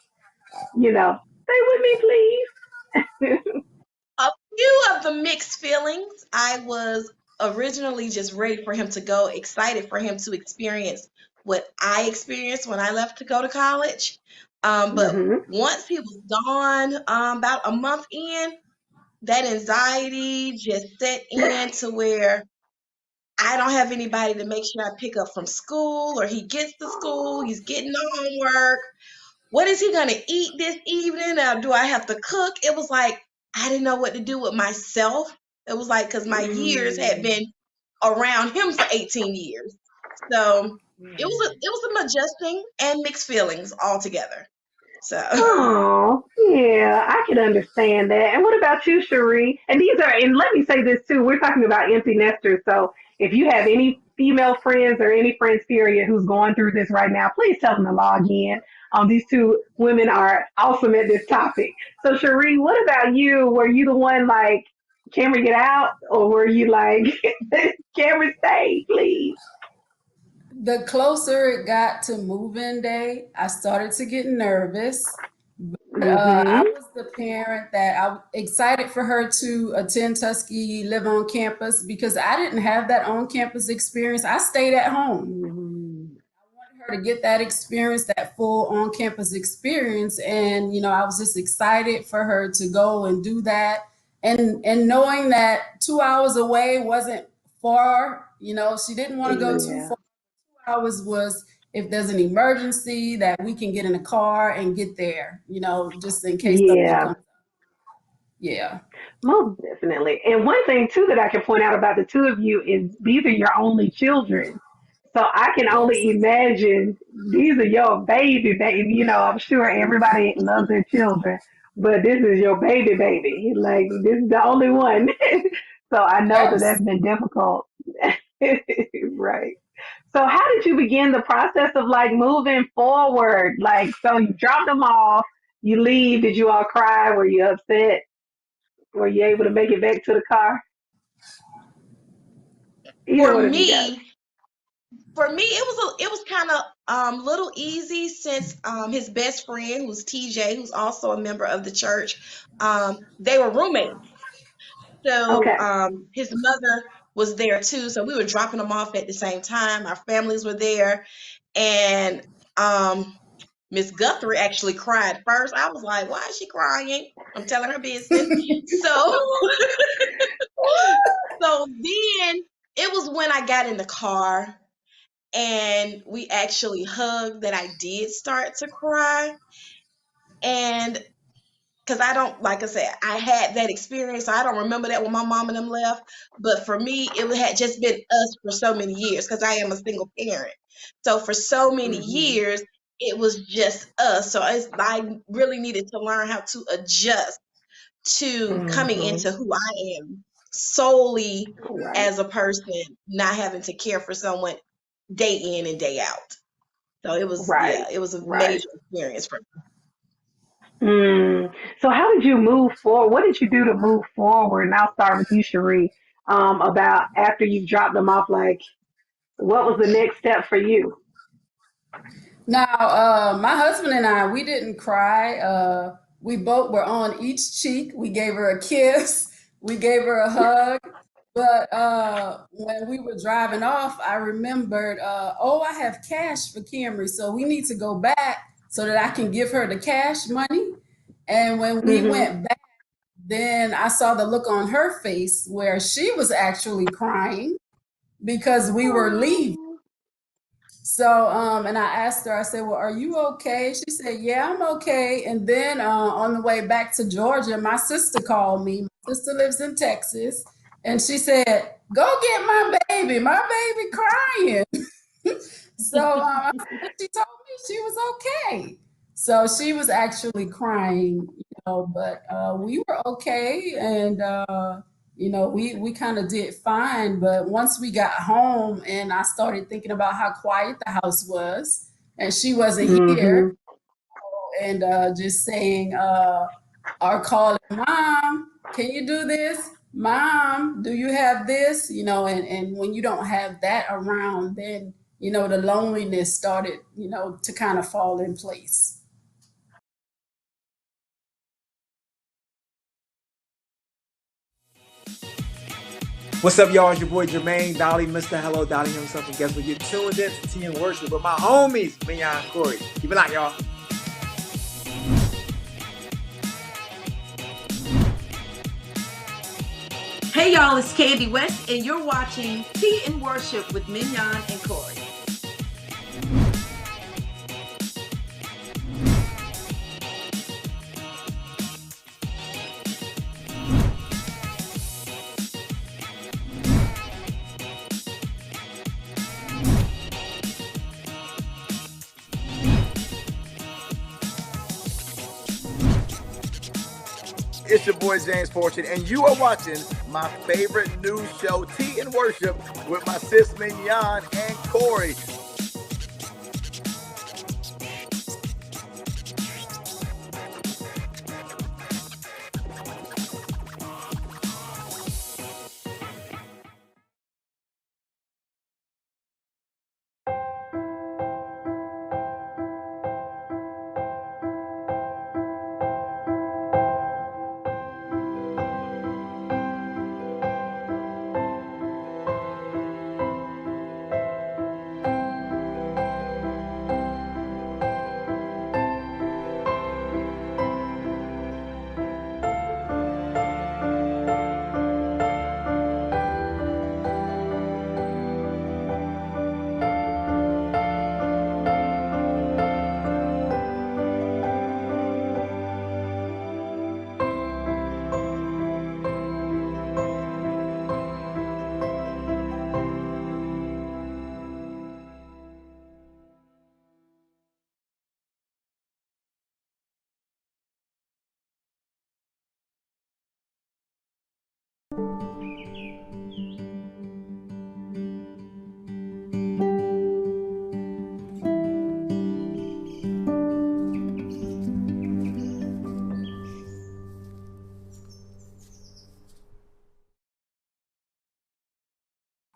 Speaker 11: stay with me, please?
Speaker 12: A few of the mixed feelings. I was originally just ready for him to go, excited for him to experience what I experienced when I left to go to college. But once he was gone, about a month in, that anxiety just set in to where I don't have anybody to make sure I pick up from school, or he gets to school, he's getting the homework. What is he going to eat this evening? Do I have to cook? It was like, I didn't know what to do with myself. It was like, because my years had been around him for 18 years. So it was some adjusting and mixed feelings all together. So.
Speaker 11: Oh, yeah, I can understand that. And what about you, Cherie? And let me say this too, we're talking about empty nesters. So if you have any female friends or any friends, period, who's going through this right now, please tell them to log in. These two women are awesome at this topic. So Cherie, what about you? Were you the one like, Camry, get out? Or were you like, Camry, stay, please?
Speaker 13: The closer it got to move-in day, I started to get nervous. But, I was the parent that I was excited for her to attend Tuskegee, live on campus, because I didn't have that on-campus experience. I stayed at home. I wanted her to get that experience, that full on-campus experience. And, I was just excited for her to go and do that. And knowing that 2 hours away wasn't far, she didn't want to go too far. 2 hours was if there's an emergency that we can get in a car and get there, just in case something comes up. Yeah.
Speaker 11: Most definitely. And one thing too that I can point out about the two of you is these are your only children. So I can only
Speaker 13: Yes.
Speaker 11: imagine these are your baby. You know, I'm sure everybody loves their children, but this is your baby. Like this is the only one. So I know that
Speaker 13: Yes.
Speaker 11: that's been difficult. Right. So how did you begin the process of like moving forward? Like, so you dropped them off, you leave. Did you all cry? Were you upset? Were you able to make it back to the car? Either
Speaker 12: For
Speaker 11: one of you guys.
Speaker 12: me, it was kind of little easy since his best friend, who's TJ, who's also a member of the church, they were roommates. So
Speaker 11: Okay.
Speaker 12: his mother was there too. So we were dropping them off at the same time. Our families were there, and Miss Guthrie actually cried first. I was like, "Why is she crying?" I'm telling her business. So so then it was when I got in the car and we actually hugged that I did start to cry. And because I don't, like I said, I had that experience. So I don't remember that when my mom and them left. But for me, it had just been us for so many years because I am a single parent. So for so many
Speaker 11: Hmm.
Speaker 12: years, it was just us. So I really needed to learn how to adjust to coming
Speaker 11: Hmm.
Speaker 12: into who I am solely
Speaker 11: Right.
Speaker 12: as a person, not having to care for someone day in and day out. So it was, yeah,
Speaker 11: Right.
Speaker 12: it was a
Speaker 11: Right.
Speaker 12: major experience for me.
Speaker 11: Mm. So how did you move forward? What did you do to move forward? And I'll start with you, Cherie. About after you dropped them off, like what was the next step for you?
Speaker 13: Now, my husband and I, we didn't cry. We both were on each cheek. We gave her a kiss. We gave her a hug. But when we were driving off, I remembered, oh, I have cash for Camry, so we need to go back so that I can give her the cash money. And when we
Speaker 11: Hmm.
Speaker 13: went back, then I saw the look on her face where she was actually crying because we were leaving. So, and I asked her, I said, well, are you okay? She said, yeah, I'm okay. And then on the way back to Georgia, my sister called me. My sister lives in Texas. And she said, go get my baby crying. So she told me she was okay. So she was actually crying, but we were okay. And, we kind of did fine. But once we got home and I started thinking about how quiet the house was and she wasn't here
Speaker 11: Hmm.
Speaker 13: and just saying, or calling, Mom, can you do this? Mom, do you have this? And when you don't have that around, then, the loneliness started, to kind of fall in place.
Speaker 14: What's up, y'all? It's your boy Jermaine Dolly, Mr. Hello Dolly himself. And guess what? You're tuned in to Tea and Worship with my homies, Mignon and Corey. Keep it locked, y'all.
Speaker 15: Hey y'all, it's Candy West, and you're watching Tea and Worship with Mignon and Corey.
Speaker 14: It's your boy James Fortune, and you are watching my favorite news show, Tea and Worship, with my sis Mignon and Corey.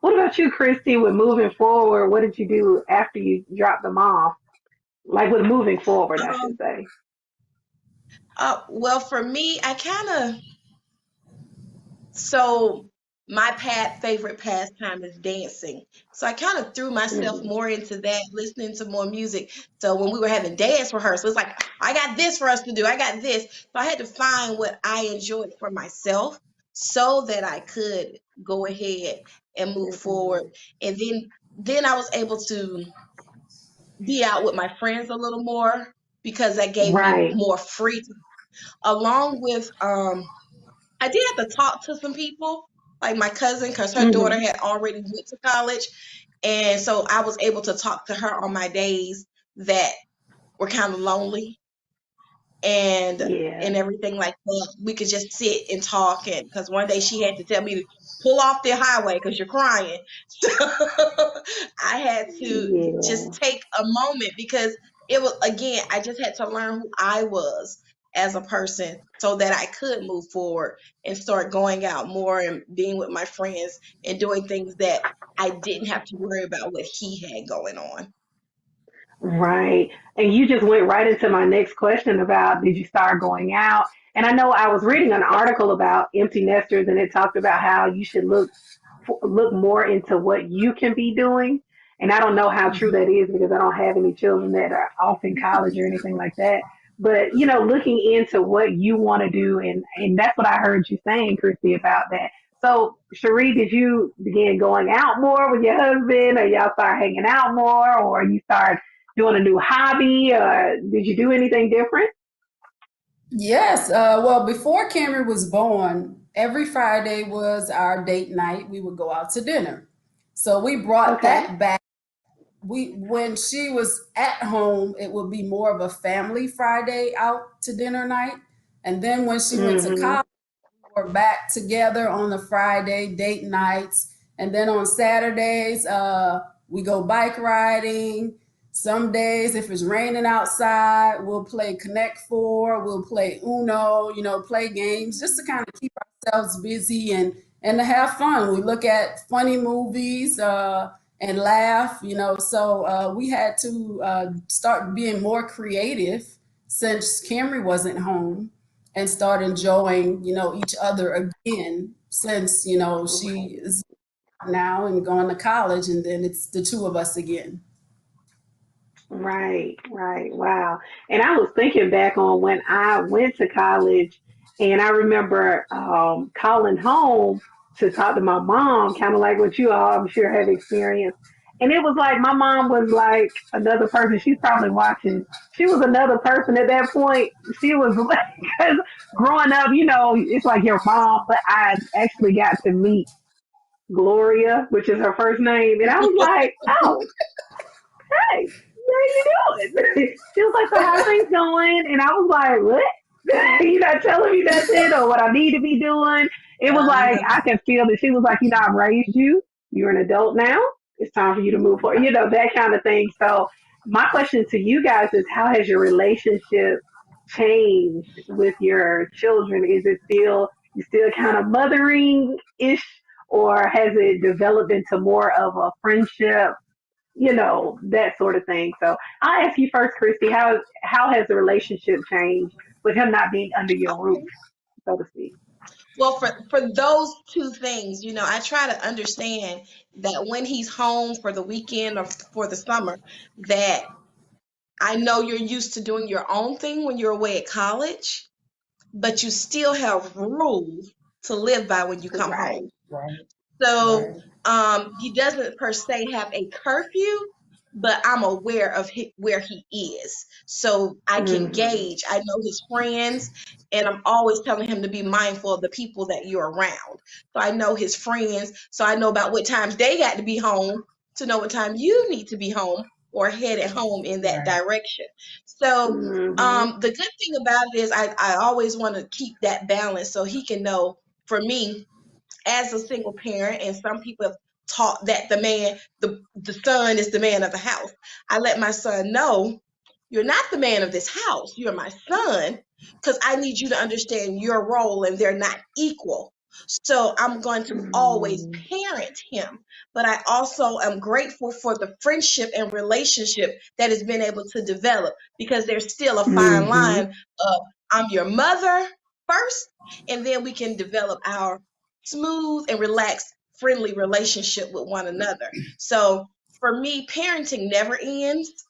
Speaker 11: What about you, Christy, with moving forward? What did you do after you dropped them off? Like with moving forward, I should say.
Speaker 12: Well, for me, so my favorite pastime is dancing. So I kind of threw myself more into that, listening to more music. So when we were having dance rehearsal, it's like, I got this for us to do. I got this. So I had to find what I enjoyed for myself so that I could go ahead and move forward. And then I was able to be out with my friends a little more because that gave me more free time. Along with I did have to talk to some people, like my cousin, because her daughter had already went to college. And so I was able to talk to her on my days that were kind of lonely and everything like that. We could just sit and talk. And because one day she had to tell me to pull off the highway because you're crying. So I had to just take a moment because it was, again, I just had to learn who I was as a person so that I could move forward and start going out more and being with my friends and doing things that I didn't have to worry about what he had going on.
Speaker 11: Right. And you just went right into my next question about did you start going out? And I know I was reading an article about empty nesters and it talked about how you should look more into what you can be doing. And I don't know how true that is because I don't have any children that are off in college or anything like that. But, you know, looking into what you want to do. And that's what I heard you saying, Christy, about that. So, Cherie, did you begin going out more with your husband or y'all start hanging out more or you start doing a new hobby or did you do anything different?
Speaker 13: Yes. Well, before Cameron was born, every Friday was our date night. We would go out to dinner. So we brought that back. When she was at home, it would be more of a family Friday out to dinner night. And then when she went to college, we were back together on the Friday date nights. And then on Saturdays, we go bike riding. Some days, if it's raining outside, we'll play Connect Four, we'll play Uno, you know, play games just to kind of keep ourselves busy and to have fun. We look at funny movies and laugh, you know. So we had to start being more creative since Camry wasn't home and start enjoying, you know, each other again since, you know, she is now and going to college and then it's the two of us again.
Speaker 11: Right. Wow. And I was thinking back on when I went to college and I remember calling home to talk to my mom, kind of like what you all, I'm sure, have experienced. And it was like my mom was like another person. She's probably watching. She was another person at that point. She was like, because growing up, you know, it's like your mom, but I actually got to meet Gloria, which is her first name. And I was like, oh, hey. How you doing? She was like, so how things going? And I was like, what? You not telling me nothing or what I need to be doing? It was like, I can feel that she was like, you know, I've raised you. You're an adult now. It's time for you to move forward. You know, that kind of thing. So my question to you guys is how has your relationship changed with your children? Is it still kind of mothering-ish or has it developed into more of a friendship? You know, that sort of thing. So I'll ask you first, Christy, how has the relationship changed with him not being under your roof, so to speak?
Speaker 12: Well, for those two things, you know, I try to understand that when he's home for the weekend or for the summer, that I know you're used to doing your own thing when you're away at college, but you still have rules to live by when you come home.
Speaker 9: Right.
Speaker 12: So he doesn't per se have a curfew, but I'm aware of where he is. So I can gauge. I know his friends, and I'm always telling him to be mindful of the people that you're around. So I know his friends, so I know about what times they got to be home to know what time you need to be home or headed home in that direction. So the good thing about it is I always want to keep that balance so he can know, for me, as a single parent, and some people have taught that the son is the man of the house. I let my son know, you're not the man of this house. You're my son, because I need you to understand your role and they're not equal. So I'm going to always parent him. But I also am grateful for the friendship and relationship that has been able to develop, because there's still a fine line of I'm your mother first, and then we can develop our smooth and relaxed, friendly relationship with one another. So for me, parenting never ends.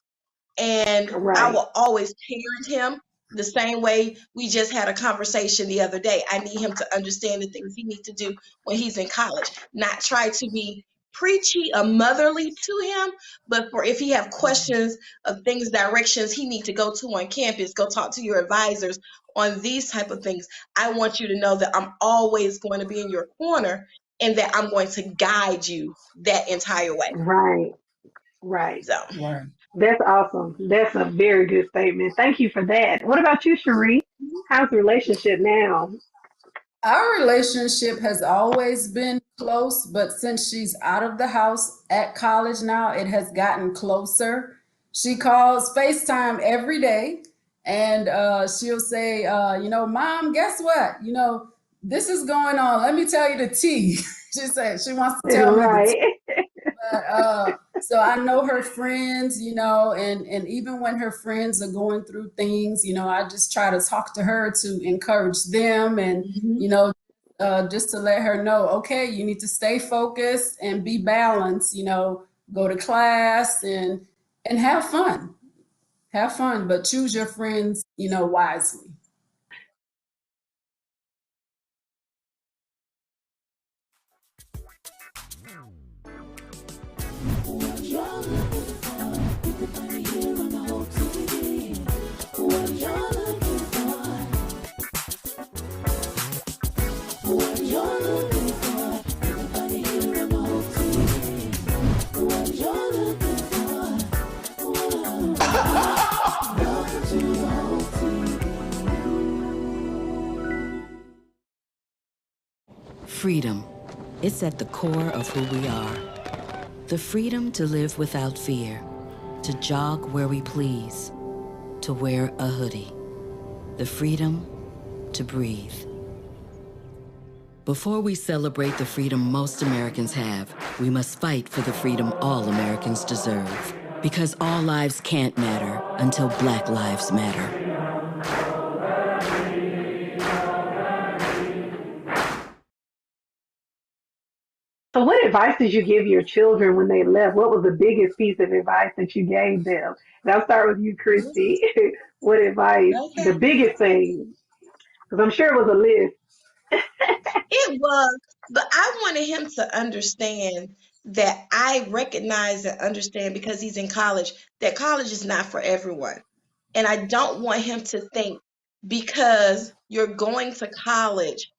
Speaker 12: And I
Speaker 11: Right.
Speaker 12: will always parent him the same way we just had a conversation the other day. I need him to understand the things he needs to do when he's in college, not try to be preachy or motherly to him, but for if he have questions of things, directions he need to go to on campus, go talk to your advisors on these type of things. I want you to know that I'm always going to be in your corner and that I'm going to guide you that entire way.
Speaker 11: Right. Right.
Speaker 12: So
Speaker 13: Right.
Speaker 11: That's awesome. That's a very good statement. Thank you for that. What about you, Cherie? How's the relationship now?
Speaker 13: Our relationship has always been close, but since she's out of the house at college now, it has gotten closer. She calls FaceTime every day, and she'll say, Mom, guess what? This is going on. Let me tell you the tea. She said she wants to tell me the tea.
Speaker 11: Right.
Speaker 13: But, so I know her friends, and even when her friends are going through things, I just try to talk to her to encourage them and, just to let her know, okay, you need to stay focused and be balanced, go to class and have fun. Have fun, but choose your friends, wisely.
Speaker 16: Freedom. It's at the core of who we are. The freedom to live without fear, to jog where we please, to wear a hoodie. The freedom to breathe. Before we celebrate the freedom most Americans have, we must fight for the freedom all Americans deserve. Because all lives can't matter until Black lives matter.
Speaker 11: So what advice did you give your children when they left? What was the biggest piece of advice that you gave them? And I'll start with you, Christy. What advice, the biggest thing? Because I'm sure it was a list.
Speaker 12: It was, but I wanted him to understand that I recognize and understand, because he's in college, that college is not for everyone. And I don't want him to think because you're going to college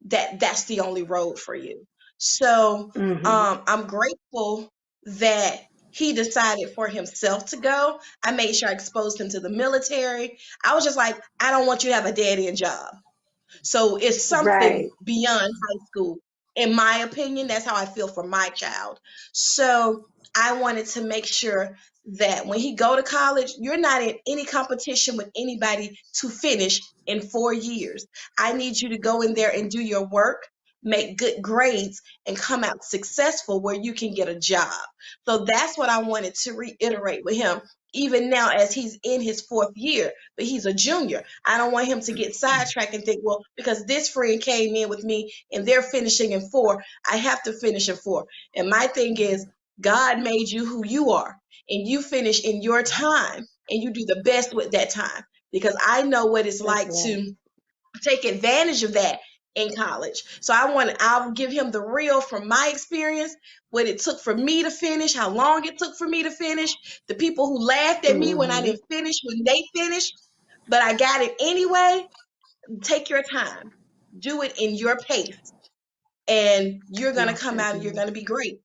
Speaker 12: that that's the only road for you. So I'm grateful that he decided for himself to go. I made sure I exposed him to the military. I was just like, I don't want you to have a dead-end job. So it's something
Speaker 11: Right.
Speaker 12: beyond high school. In my opinion, that's how I feel for my child. So I wanted to make sure that when he go to college, you're not in any competition with anybody to finish in 4 years. I need you to go in there and do your work, make good grades, and come out successful where you can get a job. So that's what I wanted to reiterate with him, even now as he's in his 4th year, but he's a junior. I don't want him to get sidetracked and think, well, because this friend came in with me and they're finishing in 4, I have to finish in 4. And my thing is, God made you who you are, and you finish in your time, and you do the best with that time, because I know what it's like to take advantage of that in college. So I'll give him the real from my experience, what it took for me to finish, how long it took for me to finish, the people who laughed at me when I didn't finish, when they finished, but I got it anyway. Take your time, do it in your pace, and you're going to come out and you're going to be great.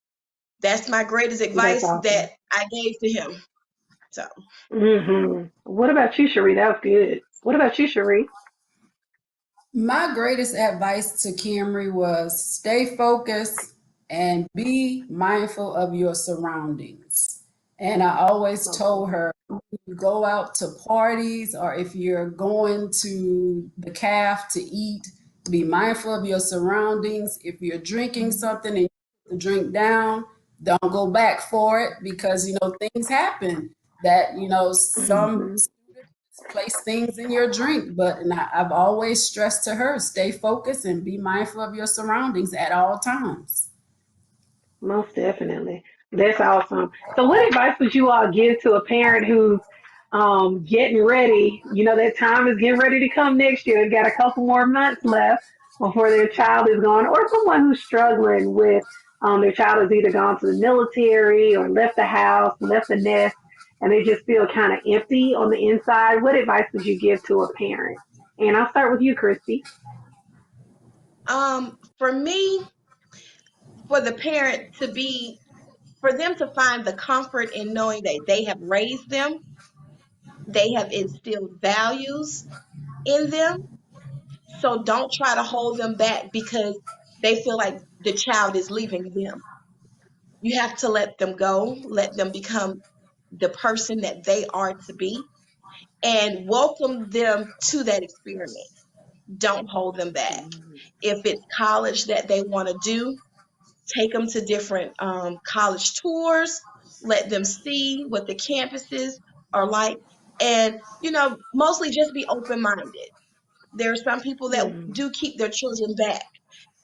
Speaker 12: That's my greatest advice that I gave to him. So
Speaker 11: What about you, Cherie? That was good. What about you, Cherie?
Speaker 13: My greatest advice to Camry was stay focused and be mindful of your surroundings. And I always told her, when you go out to parties or if you're going to the caf to eat, Be mindful of your surroundings. If you're drinking something and you put the drink down, don't go back for it, because things happen that some students place things in your drink. But I've always stressed to her, stay focused and be mindful of your surroundings at all times.
Speaker 11: Most definitely. That's awesome. So what advice would you all give to a parent who's getting ready? That time is getting ready to come next year. They've got a couple more months left before their child is gone, or someone who's struggling with their child has either gone to the military or left the house, left the nest, and they just feel kind of empty on the inside. What advice would you give to a parent? And I'll start with you, Christy.
Speaker 12: For me, for the parent for them to find the comfort in knowing that they have raised them, they have instilled values in them. So don't try to hold them back because they feel like the child is leaving them. You have to let them go, let them become the person that they are to be, and welcome them to that experience. Don't hold them back. If it's college that they want to do, take them to different college tours, let them see what the campuses are like, and mostly just be open-minded. There are some people that do keep their children back,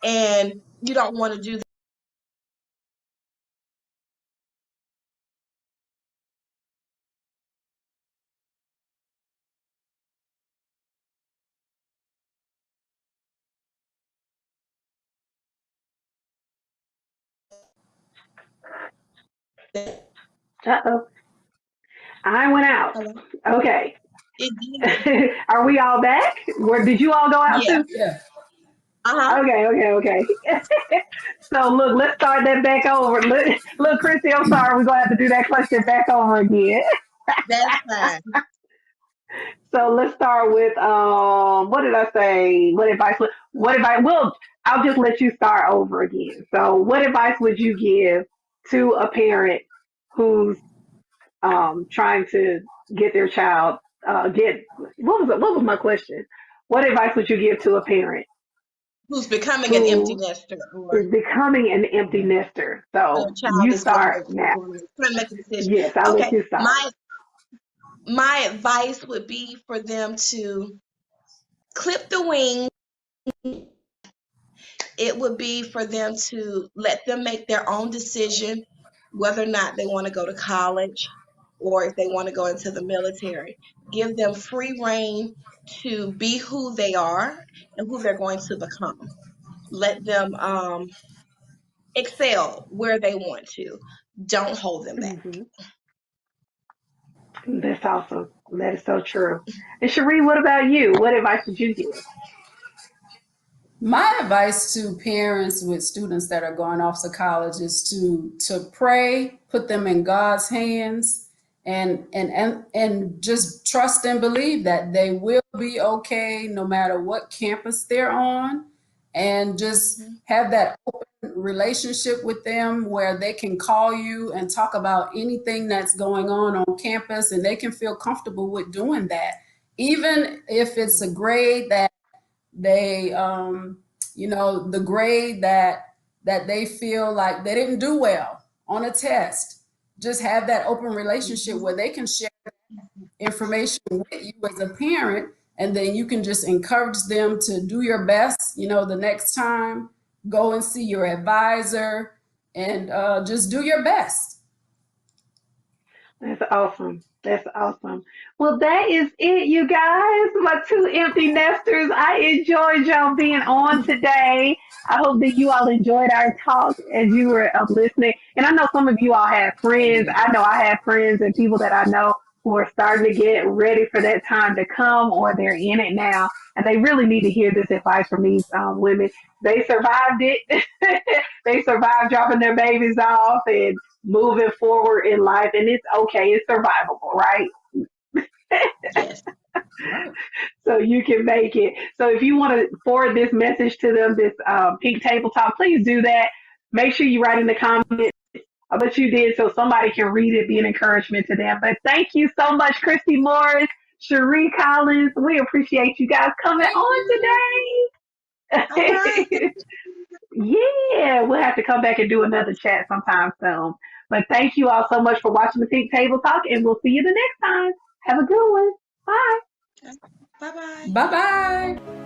Speaker 12: and you don't want to do that.
Speaker 11: Uh-oh. I went out.
Speaker 12: Hello?
Speaker 11: Okay.
Speaker 12: It did.
Speaker 11: Are we all back? Where did you all go out
Speaker 12: Yeah.
Speaker 11: too?
Speaker 13: Yeah.
Speaker 11: Okay. So look, let's start that back over. Look, Christy, I'm sorry, we're gonna have to do that question back over again.
Speaker 12: That's fine.
Speaker 11: So let's start with what did I say? What advice? Well, I'll just let you start over again. So what advice would you give to a parent who's trying to get their child what was my question? What advice would you give to a parent
Speaker 12: Who's becoming an empty nester, or
Speaker 11: is becoming an empty nester? So
Speaker 12: a child
Speaker 11: you
Speaker 12: is going
Speaker 11: start
Speaker 12: to
Speaker 11: now.
Speaker 12: make a decision?
Speaker 11: Yes, I'll let you start.
Speaker 12: My advice would be for them to clip the wings. It would be for them to let them make their own decision whether or not they want to go to college or if they want to go into the military. Give them free reign to be who they are and who they're going to become. Let them excel where they want to. Don't hold them back.
Speaker 11: That's awesome. That is so true. And Cherie, what about you? What advice would you give?
Speaker 13: My advice to parents with students that are going off to college is to pray, put them in God's hands, and just trust and believe that they will be okay no matter what campus they're on, and just have that open relationship with them where they can call you and talk about anything that's going on campus, and they can feel comfortable with doing that, even if it's a grade that they the grade that they feel like they didn't do well on a test. Just have that open relationship where they can share information with you as a parent, and then you can just encourage them to do your best. The next time, go and see your advisor and just do your best.
Speaker 11: That's awesome. That's awesome. Well, that is it, you guys. My two empty nesters. I enjoyed y'all being on today. I hope that you all enjoyed our talk as you were listening. And I know some of you all have friends. I know I have friends and people that I know who are starting to get ready for that time to come, or they're in it now. And they really need to hear this advice from these women. They survived it. They survived dropping their babies off and moving forward in life, and it's okay. It's survivable, right?
Speaker 12: Yes.
Speaker 11: So you can make it. So if you want to forward this message to them, this Pink Table Talk, please do that. Make sure you write in the comments what you did so somebody can read it, be an encouragement to them. But thank you so much, Christy Morris, Cherie Collins. We appreciate you guys coming on today. Yeah, we'll have to come back and do another chat sometime soon. But thank you all so much for watching the Pink Table Talk, and we'll see you the next time. Have a good one. Bye.
Speaker 12: Bye-bye.
Speaker 13: Bye-bye.